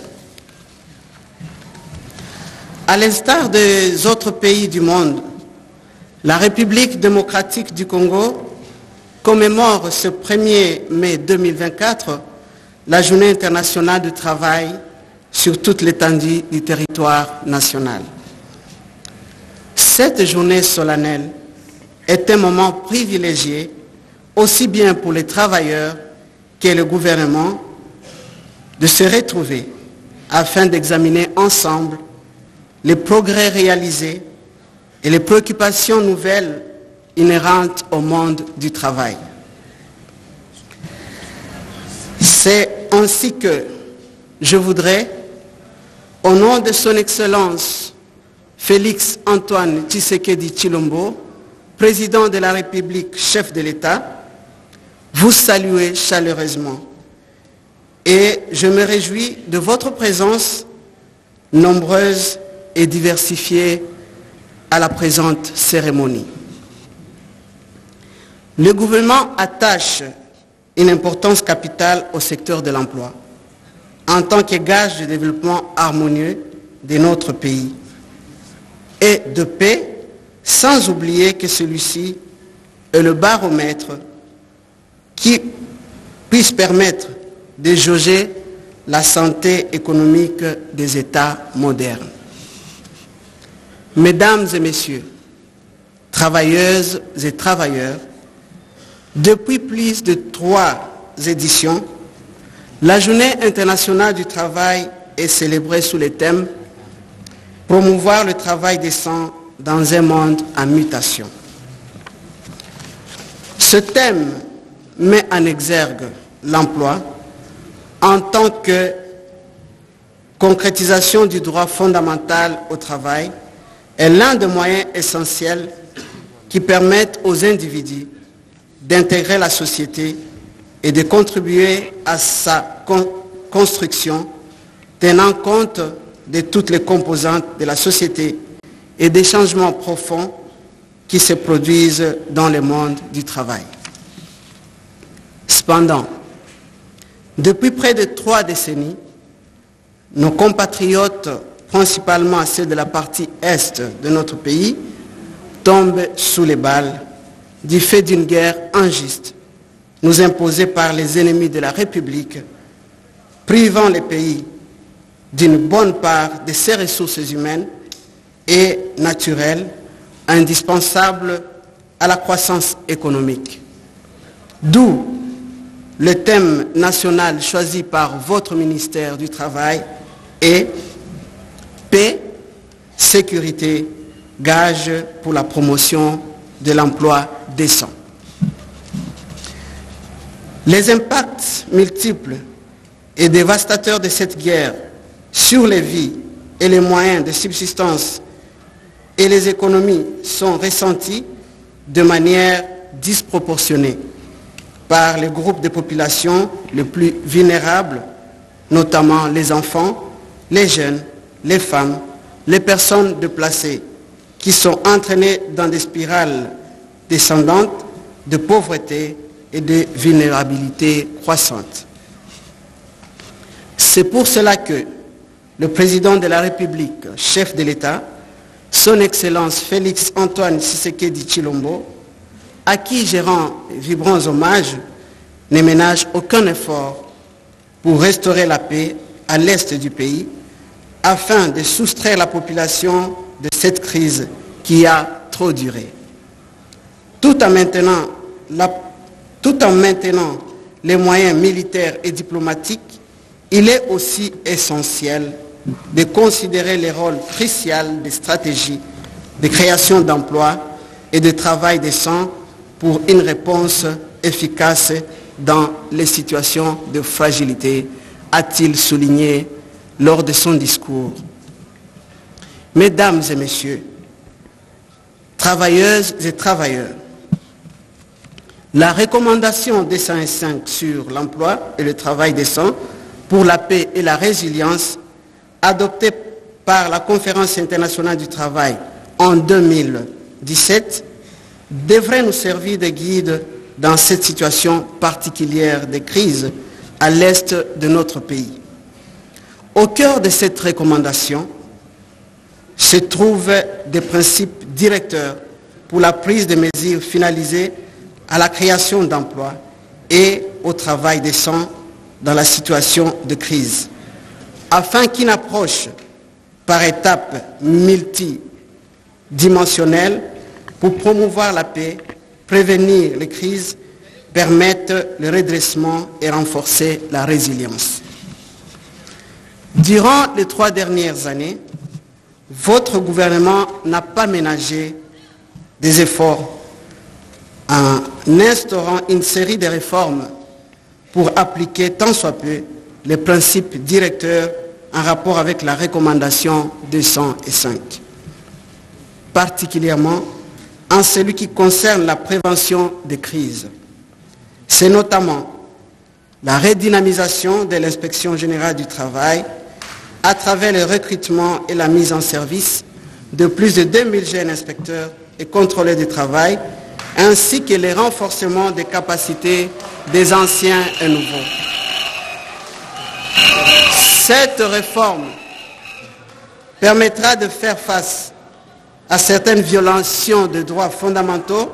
À l'instar des autres pays du monde, la République démocratique du Congo commémore ce 1er mai 2024 la Journée internationale du travail sur toute l'étendue du territoire national. Cette journée solennelle est un moment privilégié aussi bien pour les travailleurs que le gouvernement de se retrouver afin d'examiner ensemble les progrès réalisés et les préoccupations nouvelles inhérentes au monde du travail. C'est ainsi que je voudrais, au nom de son Excellence Félix Antoine Tshisekedi Tshilombo, Président de la République, chef de l'État, vous saluer chaleureusement et je me réjouis de votre présence nombreuse et diversifiée à la présente cérémonie. Le gouvernement attache une importance capitale au secteur de l'emploi en tant que gage de développement harmonieux de notre pays et de paix, sans oublier que celui-ci est le baromètre qui puisse permettre de jauger la santé économique des États modernes. Mesdames et messieurs, travailleuses et travailleurs, depuis plus de 3 éditions, la Journée internationale du travail est célébrée sous le thème « Promouvoir le travail décent dans un monde en mutation ». Ce thème met en exergue l'emploi en tant que concrétisation du droit fondamental au travail est l'un des moyens essentiels qui permettent aux individus d'intégrer la société et de contribuer à sa construction, tenant compte de toutes les composantes de la société et des changements profonds qui se produisent dans le monde du travail. Cependant, depuis près de 3 décennies, nos compatriotes, principalement ceux de la partie est de notre pays, tombent sous les balles du fait d'une guerre injuste nous imposée par les ennemis de la République, privant les pays d'une bonne part de ses ressources humaines et naturelles indispensables à la croissance économique. D'où le thème national choisi par votre ministère du Travail est paix, sécurité, gage pour la promotion de l'emploi décent. Les impacts multiples et dévastateurs de cette guerre sur les vies et les moyens de subsistance et les économies sont ressentis de manière disproportionnée par les groupes de population les plus vulnérables, notamment les enfants, les jeunes, les femmes, les personnes déplacées, qui sont entraînées dans des spirales descendantes de pauvreté et de vulnérabilité croissante. C'est pour cela que le président de la République, chef de l'État, son Excellence Félix Antoine Tshisekedi Tshilombo, à qui je rends vibrants hommages, ne ménage aucun effort pour restaurer la paix à l'est du pays, afin de soustraire la population de cette crise qui a trop duré. Tout en maintenant les moyens militaires et diplomatiques, il est aussi essentiel de considérer le rôle crucial des stratégies de création d'emplois et de travail décent pour une réponse efficace dans les situations de fragilité, a-t-il souligné lors de son discours. Mesdames et messieurs, travailleuses et travailleurs, la recommandation 205 sur l'emploi et le travail décent pour la paix et la résilience, adoptée par la Conférence internationale du travail en 2017, devrait nous servir de guide dans cette situation particulière de crise à l'est de notre pays. Au cœur de cette recommandation se trouvent des principes directeurs pour la prise de mesures finalisées à la création d'emplois et au travail décent dans la situation de crise, afin qu'une approche par étapes multidimensionnelle pour promouvoir la paix, prévenir les crises, permette le redressement et renforcer la résilience. Durant les 3 dernières années, votre gouvernement n'a pas ménagé des efforts en instaurant une série de réformes pour appliquer tant soit peu les principes directeurs en rapport avec la recommandation 205. Particulièrement en celui qui concerne la prévention des crises. C'est notamment la redynamisation de l'inspection générale du travail à travers le recrutement et la mise en service de plus de 2000 jeunes inspecteurs et contrôleurs du travail, ainsi que le renforcement des capacités des anciens et nouveaux. Cette réforme permettra de faire face à certaines violations de droits fondamentaux,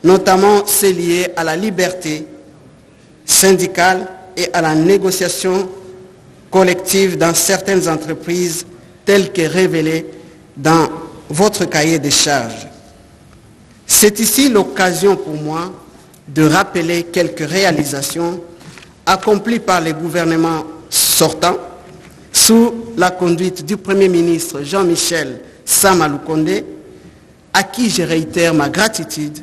notamment celles liées à la liberté syndicale et à la négociation collective dans certaines entreprises, telles que révélées dans votre cahier des charges. C'est ici l'occasion pour moi de rappeler quelques réalisations accomplies par les gouvernements sortants sous la conduite du Premier ministre Jean-Michel Sama Lukonde, à qui je réitère ma gratitude,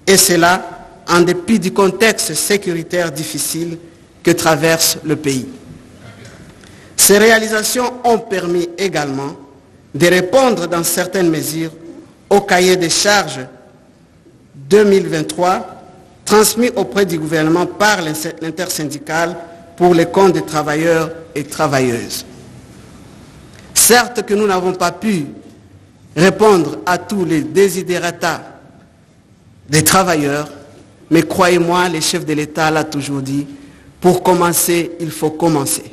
et cela en dépit du contexte sécuritaire difficile que traverse le pays. Ces réalisations ont permis également de répondre dans certaines mesures au cahier des charges 2023 transmis auprès du gouvernement par l'intersyndicale pour les comptes des travailleurs et travailleuses. Certes que nous n'avons pas pu répondre à tous les desiderata des travailleurs, mais croyez-moi, le chef de l'État l'a toujours dit, pour commencer, il faut commencer.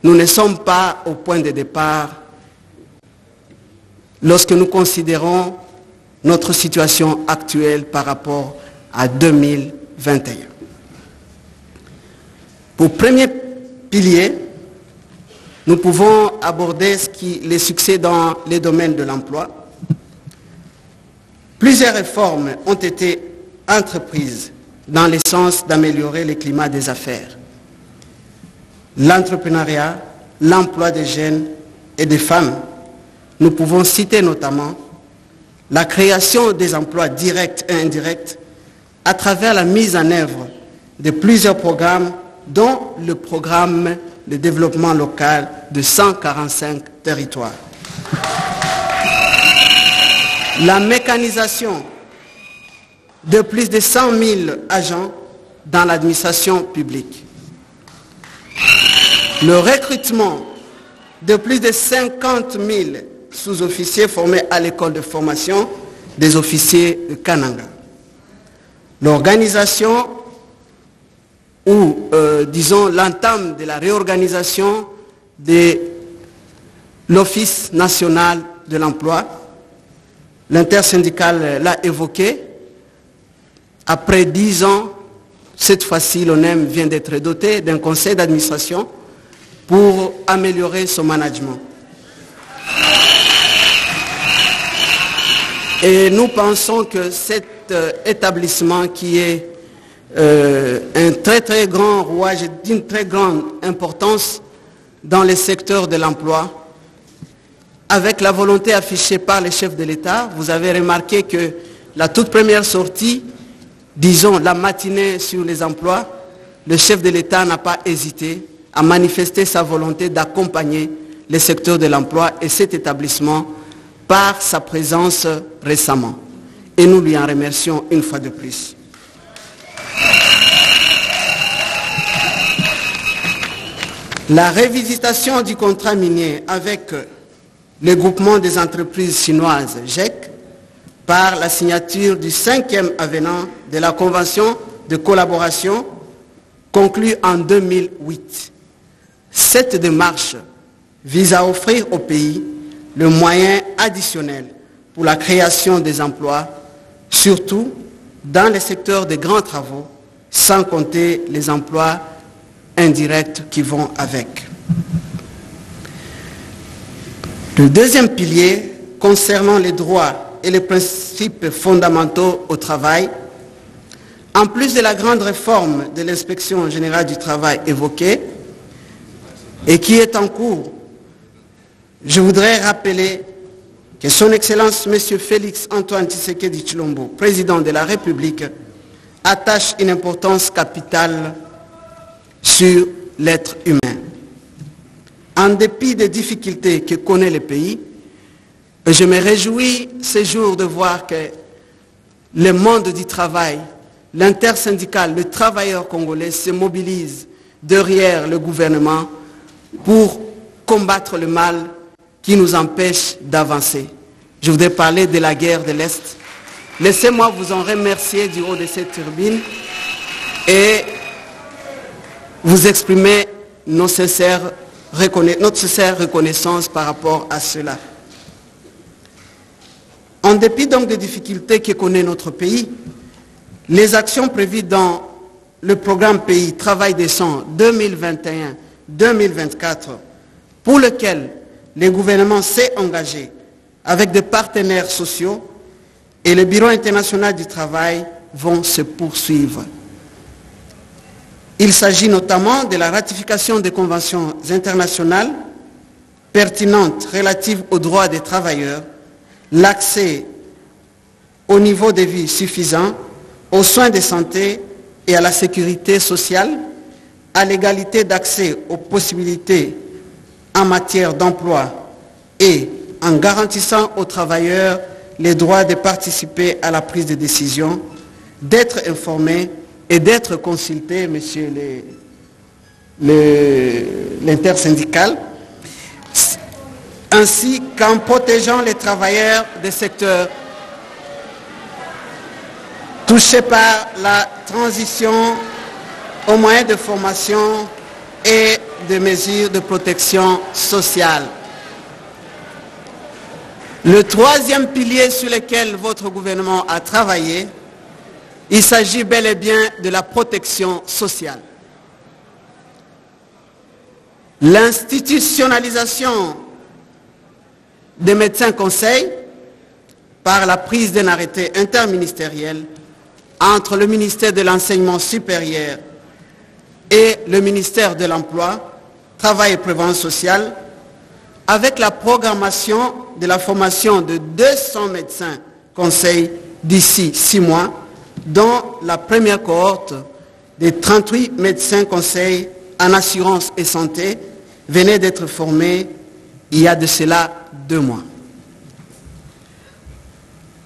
Nous ne sommes pas au point de départ lorsque nous considérons notre situation actuelle par rapport à 2021. Pour premier pilier, nous pouvons aborder les succès dans les domaines de l'emploi. Plusieurs réformes ont été entreprises dans le sens d'améliorer le climat des affaires. L'entrepreneuriat, l'emploi des jeunes et des femmes. Nous pouvons citer notamment la création des emplois directs et indirects à travers la mise en œuvre de plusieurs programmes, dont le programme de développement local de 145 territoires. La mécanisation de plus de 100 000 agents dans l'administration publique. Le recrutement de plus de 50 000 sous-officiers formés à l'école de formation des officiers de Kananga. L'organisation ou, disons, l'entame de la réorganisation de l'Office national de l'emploi. L'intersyndicale l'a évoqué. Après 10 ans, cette fois-ci, l'ONEM vient d'être doté d'un conseil d'administration pour améliorer son management. Et nous pensons que cet établissement qui est un très très grand rouage d'une très grande importance dans le secteur de l'emploi, avec la volonté affichée par les chefs de l'État. Vous avez remarqué que la toute première sortie, disons la matinée sur les emplois, le chef de l'État n'a pas hésité à manifester sa volonté d'accompagner le secteur de l'emploi et cet établissement par sa présence récemment. Et nous lui en remercions une fois de plus. La révisitation du contrat minier avec le groupement des entreprises chinoises GEC par la signature du 5e avenant de la convention de collaboration conclue en 2008. Cette démarche vise à offrir au pays le moyen additionnel pour la création des emplois, surtout dans le secteur des grands travaux, sans compter les emplois indirects qui vont avec. Le deuxième pilier concernant les droits et les principes fondamentaux au travail, en plus de la grande réforme de l'inspection générale du travail évoquée et qui est en cours, je voudrais rappeler que son Excellence M. Félix Antoine Tshisekedi Tshilombo, président de la République, attache une importance capitale sur l'être humain. En dépit des difficultés que connaît le pays, je me réjouis ce jour de voir que le monde du travail, l'intersyndical, le travailleur congolais se mobilise derrière le gouvernement pour combattre le mal qui nous empêche d'avancer. Je voudrais parler de la guerre de l'Est. Laissez-moi vous en remercier du haut de cette tribune et vous exprimer notre sincère reconnaissance par rapport à cela. En dépit donc des difficultés que connaît notre pays, les actions prévues dans le programme Pays Travail décent 2021-2024, pour lequel le gouvernement s'est engagé avec des partenaires sociaux et le Bureau international du travail vont se poursuivre. Il s'agit notamment de la ratification des conventions internationales pertinentes relatives aux droits des travailleurs, l'accès au niveau de vie suffisant, aux soins de santé et à la sécurité sociale, à l'égalité d'accès aux possibilités en matière d'emploi et en garantissant aux travailleurs les droits de participer à la prise de décision, d'être informés et d'être consultés, monsieur l'intersyndical, ainsi qu'en protégeant les travailleurs des secteurs touchés par la transition aux moyens de formation et de mesures de protection sociale. Le troisième pilier sur lequel votre gouvernement a travaillé, il s'agit bel et bien de la protection sociale. L'institutionnalisation des médecins conseils par la prise d'un arrêté interministériel entre le ministère de l'Enseignement supérieur et le ministère de l'Emploi, Travail et Prévoyance sociale, avec la programmation de la formation de 200 médecins conseils d'ici 6 mois, dont la première cohorte des 38 médecins conseils en assurance et santé venait d'être formée il y a de cela 2 mois.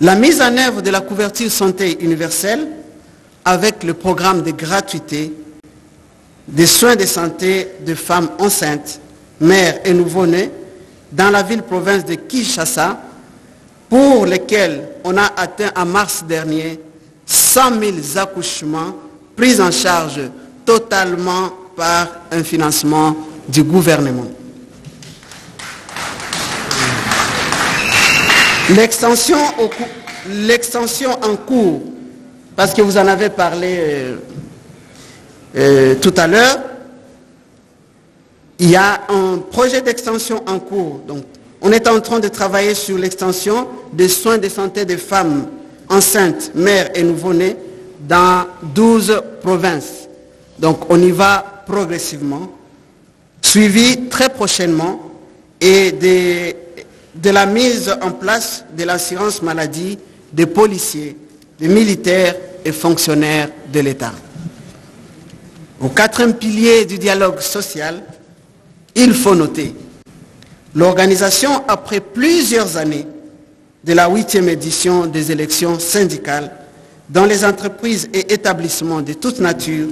La mise en œuvre de la couverture santé universelle avec le programme de gratuité des soins de santé de femmes enceintes, mères et nouveau-nés dans la ville-province de Kinshasa, pour lesquels on a atteint en mars dernier 100 000 accouchements pris en charge totalement par un financement du gouvernement. L'extension en cours, parce que vous en avez parlé tout à l'heure, il y a un projet d'extension en cours. Donc, on est en train de travailler sur l'extension des soins de santé des femmes enceintes, mères et nouveau-nés dans 12 provinces. Donc, on y va progressivement, suivi très prochainement et de la mise en place de l'assurance maladie des policiers, des militaires et fonctionnaires de l'État. Au 4e pilier du dialogue social, il faut noter l'organisation, après plusieurs années, de la 8e édition des élections syndicales dans les entreprises et établissements de toute nature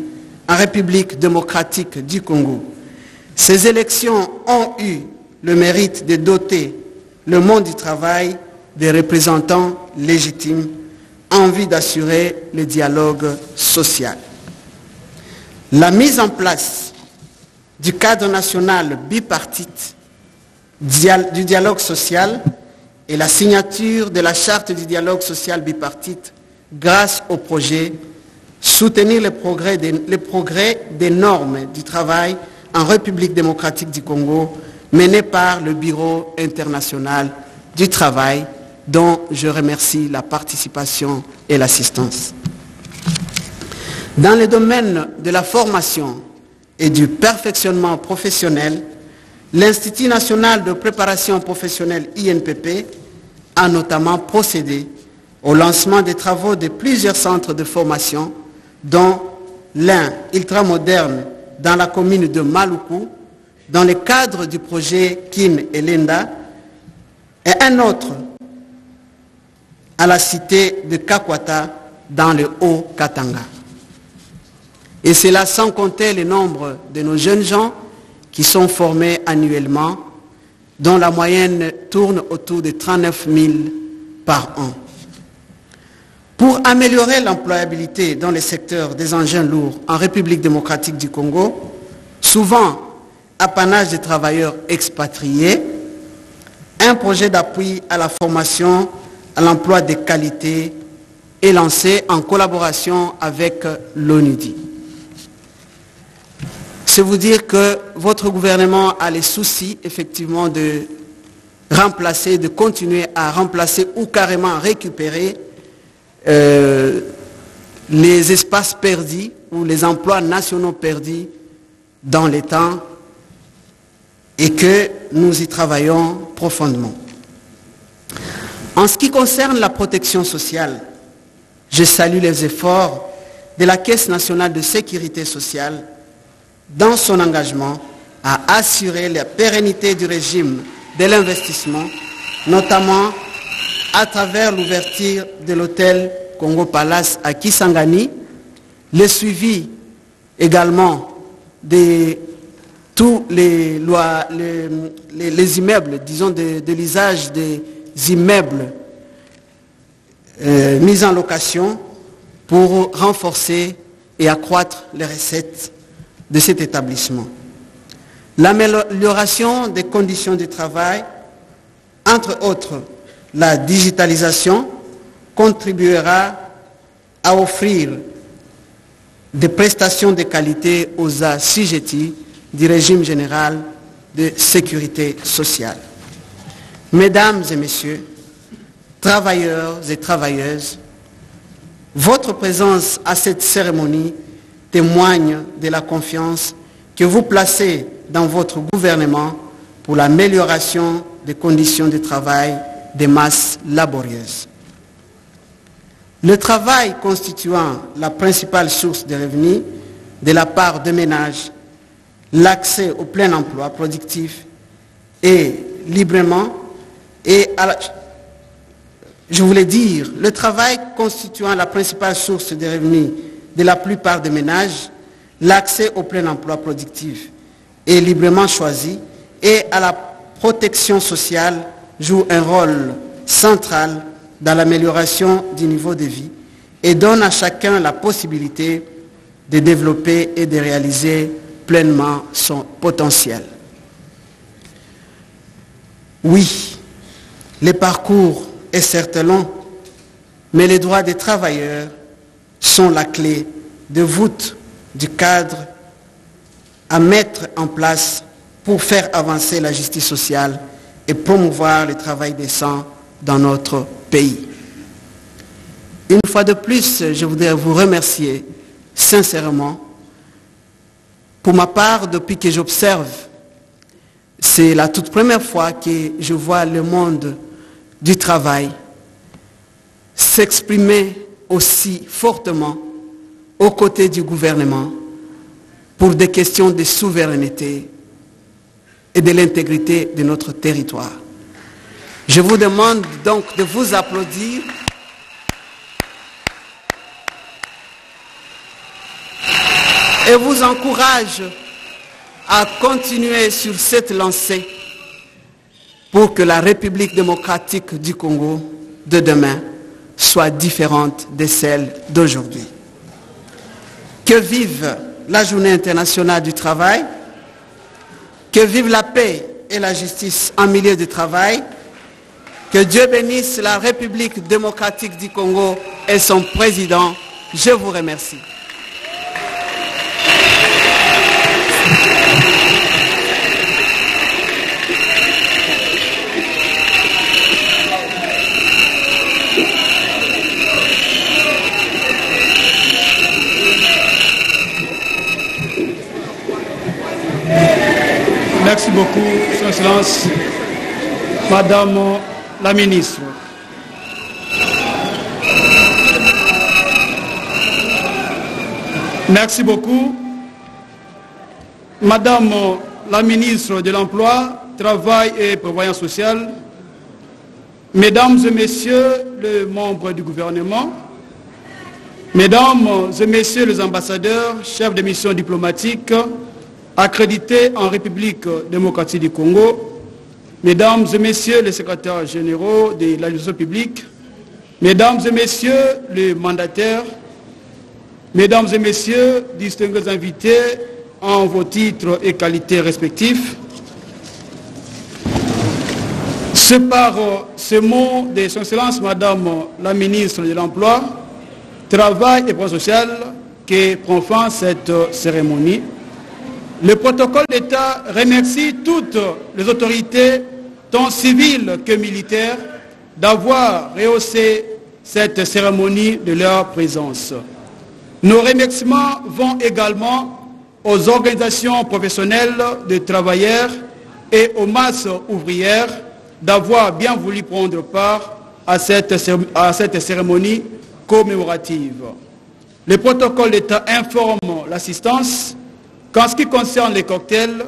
en République démocratique du Congo. Ces élections ont eu le mérite de doter le monde du travail des représentants légitimes en vue d'assurer le dialogue social. La mise en place du cadre national bipartite du dialogue social et la signature de la charte du dialogue social bipartite grâce au projet soutenir les progrès des normes du travail en République démocratique du Congo mené par le Bureau international du travail dont je remercie la participation et l'assistance. Dans le domaine de la formation et du perfectionnement professionnel, l'Institut national de préparation professionnelle INPP a notamment procédé au lancement des travaux de plusieurs centres de formation, dont l'un ultramoderne dans la commune de Maluku, dans le cadre du projet Kin et Lenda, et un autre à la cité de Kakwata dans le Haut-Katanga. Et c'est là sans compter le nombre de nos jeunes gens qui sont formés annuellement, dont la moyenne tourne autour de 39 000 par an. Pour améliorer l'employabilité dans le secteur des engins lourds en République démocratique du Congo, souvent apanage des travailleurs expatriés, un projet d'appui à la formation à l'emploi de qualité est lancé en collaboration avec l'ONUDI. C'est vous dire que votre gouvernement a les soucis effectivement de remplacer, de continuer à remplacer ou carrément récupérer les espaces perdus ou les emplois nationaux perdus dans les temps et que nous y travaillons profondément. En ce qui concerne la protection sociale, je salue les efforts de la Caisse nationale de sécurité sociale dans son engagement à assurer la pérennité du régime de l'investissement, notamment à travers l'ouverture de l'hôtel Congo Palace à Kisangani, le suivi également de tous les immeubles, disons de l'usage des immeubles mis en location pour renforcer et accroître les recettes de cet établissement. L'amélioration des conditions de travail, entre autres la digitalisation, contribuera à offrir des prestations de qualité aux assujettis du régime général de sécurité sociale. Mesdames et messieurs, travailleurs et travailleuses, votre présence à cette cérémonie témoigne de la confiance que vous placez dans votre gouvernement pour l'amélioration des conditions de travail des masses laborieuses. Le travail constituant la principale source de revenus de la part des ménages, l'accès au plein emploi productif et librement, je voulais dire, le travail constituant la principale source de revenus de la plupart des ménages, l'accès au plein emploi productif et librement choisi et à la protection sociale joue un rôle central dans l'amélioration du niveau de vie et donne à chacun la possibilité de développer et de réaliser pleinement son potentiel. Oui, le parcours est certes long, mais les droits des travailleurs sont la clé de voûte du cadre à mettre en place pour faire avancer la justice sociale et promouvoir le travail décent dans notre pays. Une fois de plus, je voudrais vous remercier sincèrement. Pour ma part, depuis que j'observe, c'est la toute première fois que je vois le monde du travail s'exprimer aussi fortement aux côtés du gouvernement pour des questions de souveraineté et de l'intégrité de notre territoire. Je vous demande donc de vous applaudir et vous encourage à continuer sur cette lancée pour que la République démocratique du Congo de demain soit différente de celle d'aujourd'hui. Que vive la Journée internationale du travail, que vive la paix et la justice en milieu de travail, que Dieu bénisse la République démocratique du Congo et son président. Je vous remercie. Merci beaucoup, Son Excellence, Madame la Ministre. Merci beaucoup. Madame la Ministre de l'Emploi, Travail et Prévoyance sociale, Mesdames et Messieurs les membres du gouvernement, Mesdames et Messieurs les ambassadeurs, chefs de mission diplomatique, accrédités en République démocratique du Congo, Mesdames et Messieurs les secrétaires généraux de l'administration publique, Mesdames et Messieurs les mandataires, Mesdames et Messieurs, distingués invités en vos titres et qualités respectifs, c'est par ce mot de Son Excellence Madame la ministre de l'Emploi, Travail et Progrès social que prend fin cette cérémonie. Le protocole d'État remercie toutes les autorités, tant civiles que militaires, d'avoir rehaussé cette cérémonie de leur présence. Nos remerciements vont également aux organisations professionnelles de travailleurs et aux masses ouvrières d'avoir bien voulu prendre part à cette cérémonie commémorative. Le protocole d'État informe l'assistance qu'en ce qui concerne les cocktails,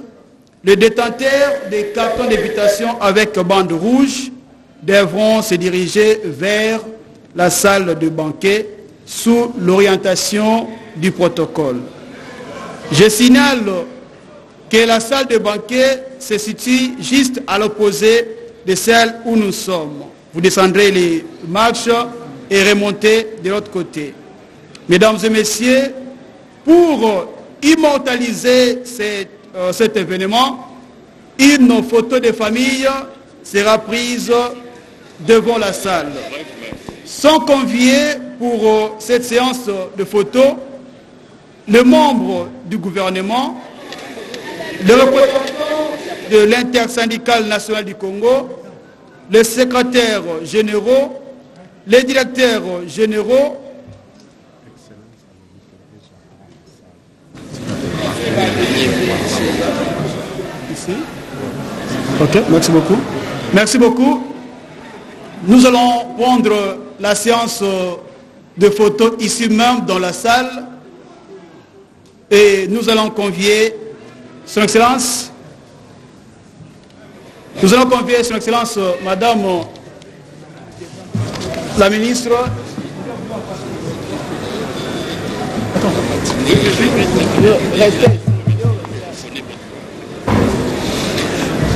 les détenteurs des cartons d'invitation avec bande rouge devront se diriger vers la salle de banquet sous l'orientation du protocole. Je signale que la salle de banquet se situe juste à l'opposé de celle où nous sommes. Vous descendrez les marches et remontez de l'autre côté. Mesdames et Messieurs, pour immortaliser cet événement, une photo de famille sera prise devant la salle. Sont conviés pour cette séance de photos les membres du gouvernement, les représentants de l'intersyndicale nationale du Congo, les secrétaires généraux, les directeurs généraux, ici. Ok, merci beaucoup. Merci beaucoup. Nous allons prendre la séance de photos ici même dans la salle et nous allons convier Son Excellence. Nous allons convier Son Excellence Madame la ministre.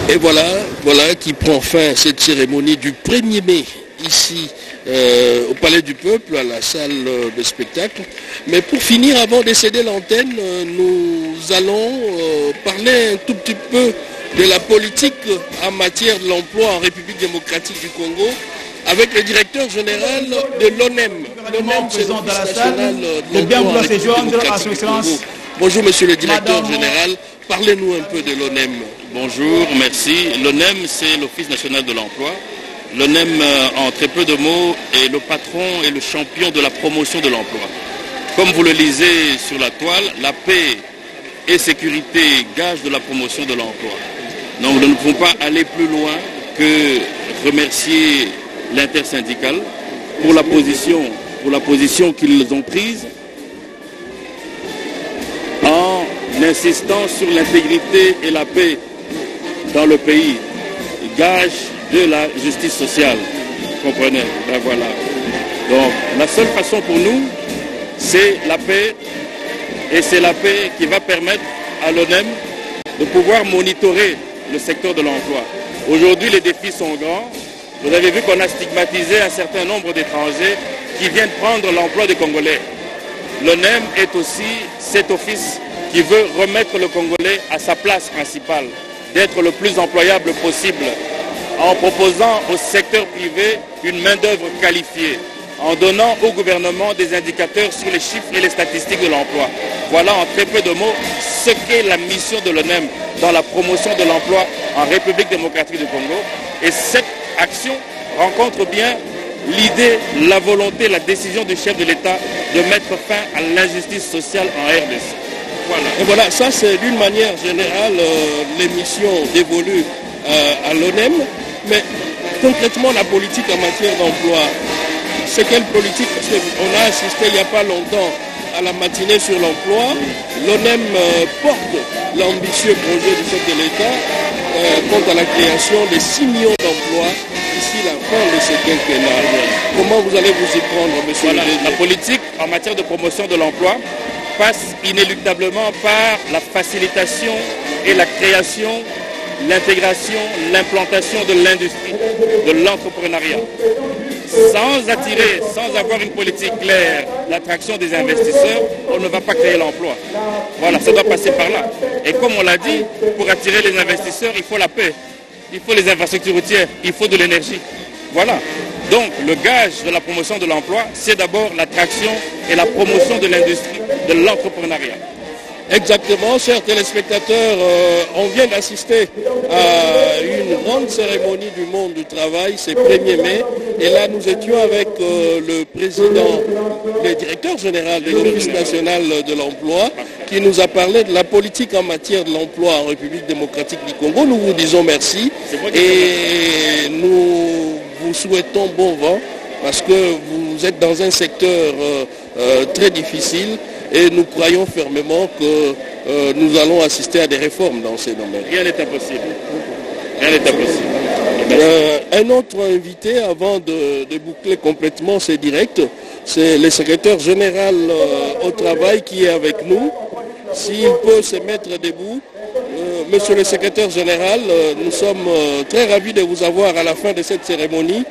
Et voilà qui prend fin cette cérémonie du 1er mai ici au Palais du Peuple, à la salle de spectacle. Mais pour finir, avant de céder l'antenne, nous allons parler un tout petit peu de la politique en matière de l'emploi en République démocratique du Congo avec le directeur général de l'ONEM. L'ONEM, présent dans la salle, de bien vouloir se joindre à Son Excellence. Bonjour Monsieur le directeur général, parlez-nous un peu de l'ONEM. Bonjour, merci. L'ONEM, c'est l'Office national de l'emploi. L'ONEM, en très peu de mots, est le patron et le champion de la promotion de l'emploi. Comme vous le lisez sur la toile, la paix et sécurité gage de la promotion de l'emploi. Donc nous ne pouvons pas aller plus loin que remercier l'intersyndicale pour la position qu'ils ont prise en insistant sur l'intégrité et la paix dans le pays, gage de la justice sociale. Vous comprenez? Ben voilà. Donc la seule façon pour nous, c'est la paix, et c'est la paix qui va permettre à l'ONEM de pouvoir monitorer le secteur de l'emploi. Aujourd'hui, les défis sont grands. Vous avez vu qu'on a stigmatisé un certain nombre d'étrangers qui viennent prendre l'emploi des Congolais. L'ONEM est aussi cet office qui veut remettre le Congolais à sa place principale, d'être le plus employable possible, en proposant au secteur privé une main-d'œuvre qualifiée, en donnant au gouvernement des indicateurs sur les chiffres et les statistiques de l'emploi. Voilà en très peu de mots ce qu'est la mission de l'ONEM dans la promotion de l'emploi en République démocratique du Congo. Et cette action rencontre bien l'idée, la volonté, la décision du chef de l'État de mettre fin à l'injustice sociale en RDC. Voilà. Et voilà, ça c'est d'une manière générale les missions dévolues à l'ONEM. Mais concrètement, la politique en matière d'emploi, c'est quelle politique? Parce qu'on a assisté il n'y a pas longtemps à la matinée sur l'emploi. L'ONEM porte l'ambitieux projet du chef de l'État quant à la création de 6 millions d'emplois qui d'ici la fin de ce quinquennat. Comment vous allez vous y prendre, monsieur le DG? La politique en matière de promotion de l'emploi passe inéluctablement par la facilitation et la création, l'intégration, l'implantation de l'industrie, de l'entrepreneuriat. Sans attirer, sans avoir une politique claire, l'attraction des investisseurs, on ne va pas créer l'emploi. Voilà, ça doit passer par là. Et comme on l'a dit, pour attirer les investisseurs, il faut la paix, il faut les infrastructures routières, il faut de l'énergie. Voilà. Donc le gage de la promotion de l'emploi, c'est d'abord l'attraction et la promotion de l'industrie, de l'entrepreneuriat. Exactement, chers téléspectateurs, on vient d'assister à une grande cérémonie du monde du travail, c'est 1er mai, et là nous étions avec le président, le directeur général de l'Office national de l'emploi, qui nous a parlé de la politique en matière de l'emploi en République démocratique du Congo. Nous vous disons merci et nous vous souhaitons bon vent parce que vous êtes dans un secteur très difficile. Et nous croyons fermement que nous allons assister à des réformes dans ces domaines. Rien n'est impossible. Rien n'est impossible. Un autre invité, avant de boucler complètement ces directs, c'est le secrétaire général au travail qui est avec nous. S'il peut se mettre debout. Monsieur le secrétaire général, nous sommes très ravis de vous avoir à la fin de cette cérémonie.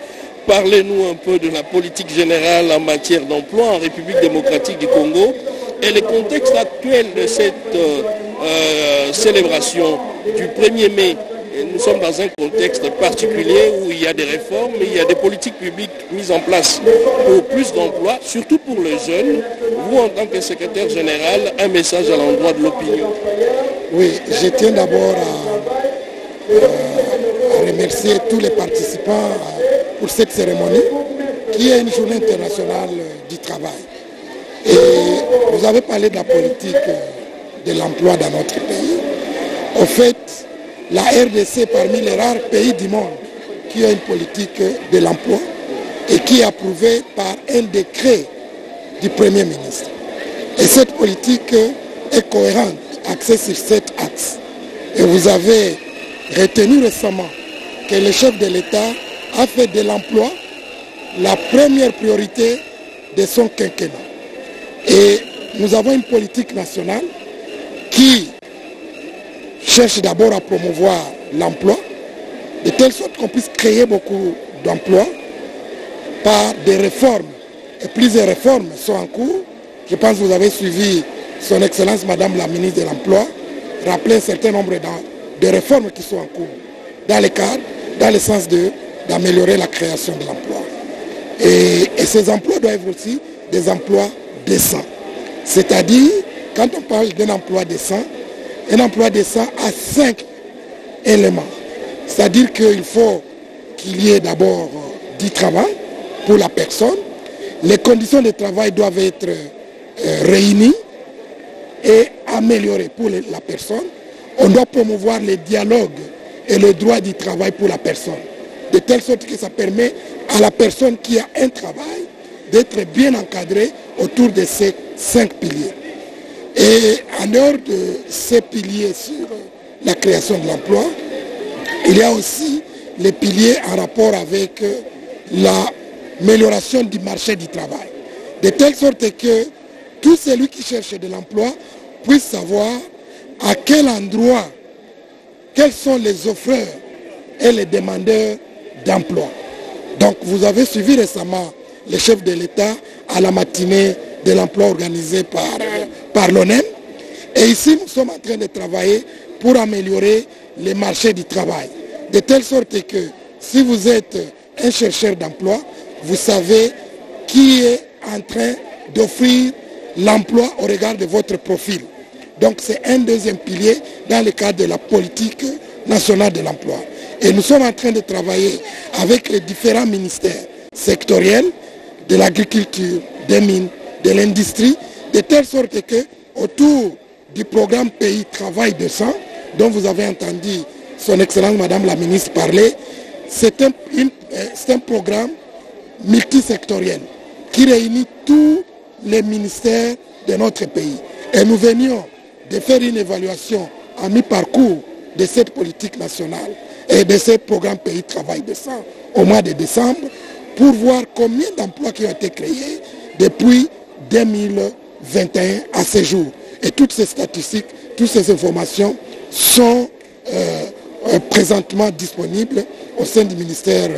Parlez-nous un peu de la politique générale en matière d'emploi en République démocratique du Congo. Et le contexte actuel de cette célébration du 1er mai, nous sommes dans un contexte particulier où il y a des réformes, il y a des politiques publiques mises en place pour plus d'emplois, surtout pour les jeunes. Vous, en tant que secrétaire général, un message à l'endroit de l'opinion. Oui, je tiens d'abord à remercier tous les participants pour cette cérémonie, qui est une journée internationale du travail. Et vous avez parlé de la politique de l'emploi dans notre pays. En fait, la RDC est parmi les rares pays du monde qui a une politique de l'emploi et qui est approuvée par un décret du Premier ministre. Et cette politique est cohérente, axée sur 7 axes. Et vous avez retenu récemment que le chef de l'État a fait de l'emploi la première priorité de son quinquennat. Et nous avons une politique nationale qui cherche d'abord à promouvoir l'emploi, de telle sorte qu'on puisse créer beaucoup d'emplois par des réformes. Et plusieurs réformes sont en cours. Je pense que vous avez suivi son Excellence Madame la ministre de l'Emploi, rappeler un certain nombre de réformes qui sont en cours, dans le sens d'améliorer la création de l'emploi. Et ces emplois doivent être aussi des emplois décent. C'est-à-dire, quand on parle d'un emploi décent, un emploi décent a 5 éléments. C'est-à-dire qu'il faut qu'il y ait d'abord du travail pour la personne. Les conditions de travail doivent être réunies et améliorées pour la personne. On doit promouvoir les dialogues et le droit du travail pour la personne. De telle sorte que ça permet à la personne qui a un travail d'être bien encadré autour de ces 5 piliers. Et en dehors de ces piliers sur la création de l'emploi, il y a aussi les piliers en rapport avec l'amélioration du marché du travail. De telle sorte que tout celui qui cherche de l'emploi puisse savoir à quel endroit, quels sont les offreurs et les demandeurs d'emploi. Donc vous avez suivi récemment le chef de l'État à la matinée de l'emploi organisée par l'ONEM. Et ici, nous sommes en train de travailler pour améliorer les marchés du travail. De telle sorte que si vous êtes un chercheur d'emploi, vous savez qui est en train d'offrir l'emploi au regard de votre profil. Donc c'est un deuxième pilier dans le cadre de la politique nationale de l'emploi. Et nous sommes en train de travailler avec les différents ministères sectoriels, de l'agriculture, des mines, de l'industrie, de telle sorte que autour du programme Pays Travail Décent, dont vous avez entendu son Excellence Madame la Ministre parler, c'est un programme multisectoriel qui réunit tous les ministères de notre pays. Et nous venions de faire une évaluation à mi-parcours de cette politique nationale. et de ce programme Pays Travail Décent au mois de décembre pour voir combien d'emplois qui ont été créés depuis 2021 à ce jour. Et toutes ces statistiques, toutes ces informations sont présentement disponibles au sein du ministère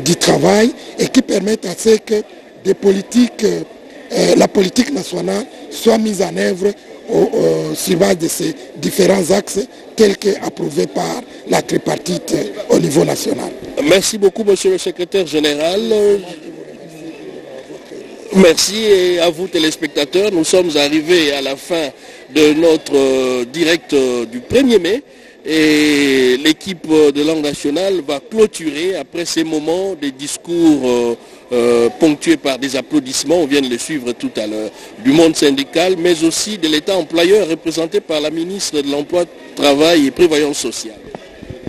du Travail et qui permettent à ce que des politiques, la politique nationale soit mise en œuvre sur base de ces différents axes tels qu'approuvés par la tripartite au niveau national. Merci beaucoup, monsieur le secrétaire général. Merci et à vous téléspectateurs. Nous sommes arrivés à la fin de notre direct du 1er mai et l'équipe de Langue nationale va clôturer après ces moments des discours ponctués par des applaudissements, on vient de le suivre tout à l'heure, du monde syndical, mais aussi de l'État employeur représenté par la ministre de l'Emploi, Travail et Prévoyance sociale.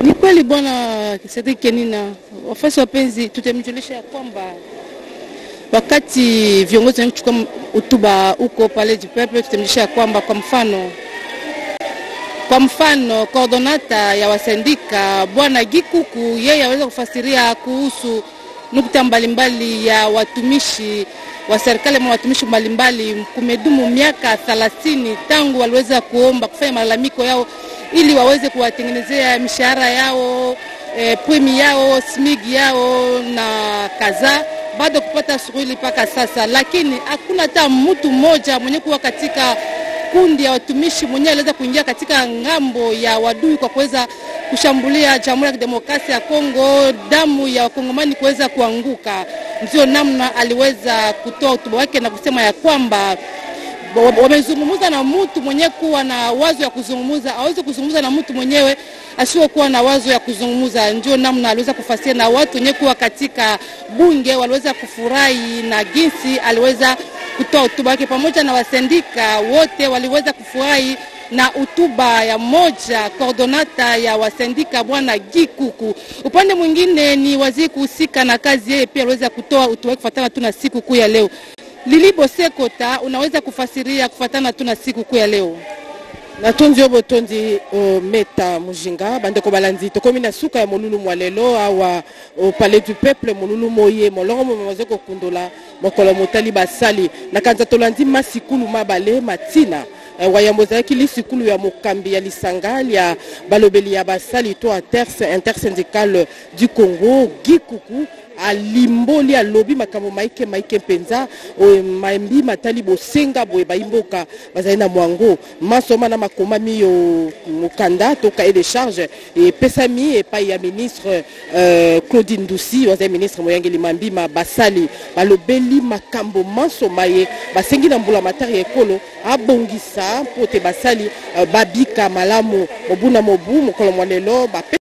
Ni kweli bwana Cedric Kenina, wafasi wapenzi, tutemjulisha ya kwamba wakati viongozi wanachukua hotuba huko pale du peuple, tutemjulisha ya kwamba kwa mfano coordonata ya wasendika bwana Gikuku yeye aweza kufasiria kuhusu nukta mbalimbali ya watumishi wa serikali na watumishi mbalimbali. Kumedumu miaka 30 tangu waliweza kuomba kufanya malalamiko yao ili waweze kuwatengenezea mishahara yao, primi yao, smigi yao na kaza, bado kupata shughuli mpaka sasa. Lakini hakuna hata mtu mmoja mwenye kuwa katika kundi ya watumishi mwenye aliweza kuingia katika ngambo ya wadui kwa kuweza kushambulia Jamhuri ya Kidemokrasia ya Kongo, damu ya Wakongomani kuweza kuanguka. Ndio namna aliweza kutoa hotuba wake na kusema ya kwamba wamezungumza na mtu mwenye kuwa na wazo ya kuzungumza, hawezi kuzungumza na mtu mwenyewe asiyokuwa na wazo ya kuzungumza. Ndio namna aliweza kufasiria na watu wenye kuwa katika bunge waliweza kufurahi na jinsi aliweza kutoa hotuba yake, pamoja na wasendika wote waliweza kufurahi na hotuba ya moja coordonata ya wasendika bwana Gikuku. Upande mwingine ni waziri kuhusika na kazi, yeye pia aliweza kutoa hotuba kufuatana tu na siku kuu ya leo. Lilibo Sekota, unaweza kufasiria kufuatana tu na siku kuu ya leo? Natonzi obotondi meta mujinga bandeko balandi tokomi na suka ya molulu mwalelo awa au palais du peuple molulu moye molongo momaze ko kundola mokolo motali basali na kanza tolandi masikulu mabale matina wayamboza ki lisikulu ya mokambi ya lisangali ya balobeli ya basali to intersyndical du Congo Gikuku alimboli alobi makambo maike penza maimbi matali bosenga boye baimboka bazali na mwango masoma na makoma miyo mukanda toka et de charge et pesami et pa ya ministre Claudine Doucy wa ministre moyangeli mambima basali balobeli makambo masoma ye basengi na mbula matari ekolo abongisa pote basali babika malamu mobuna mobu mokolo mwanelo ba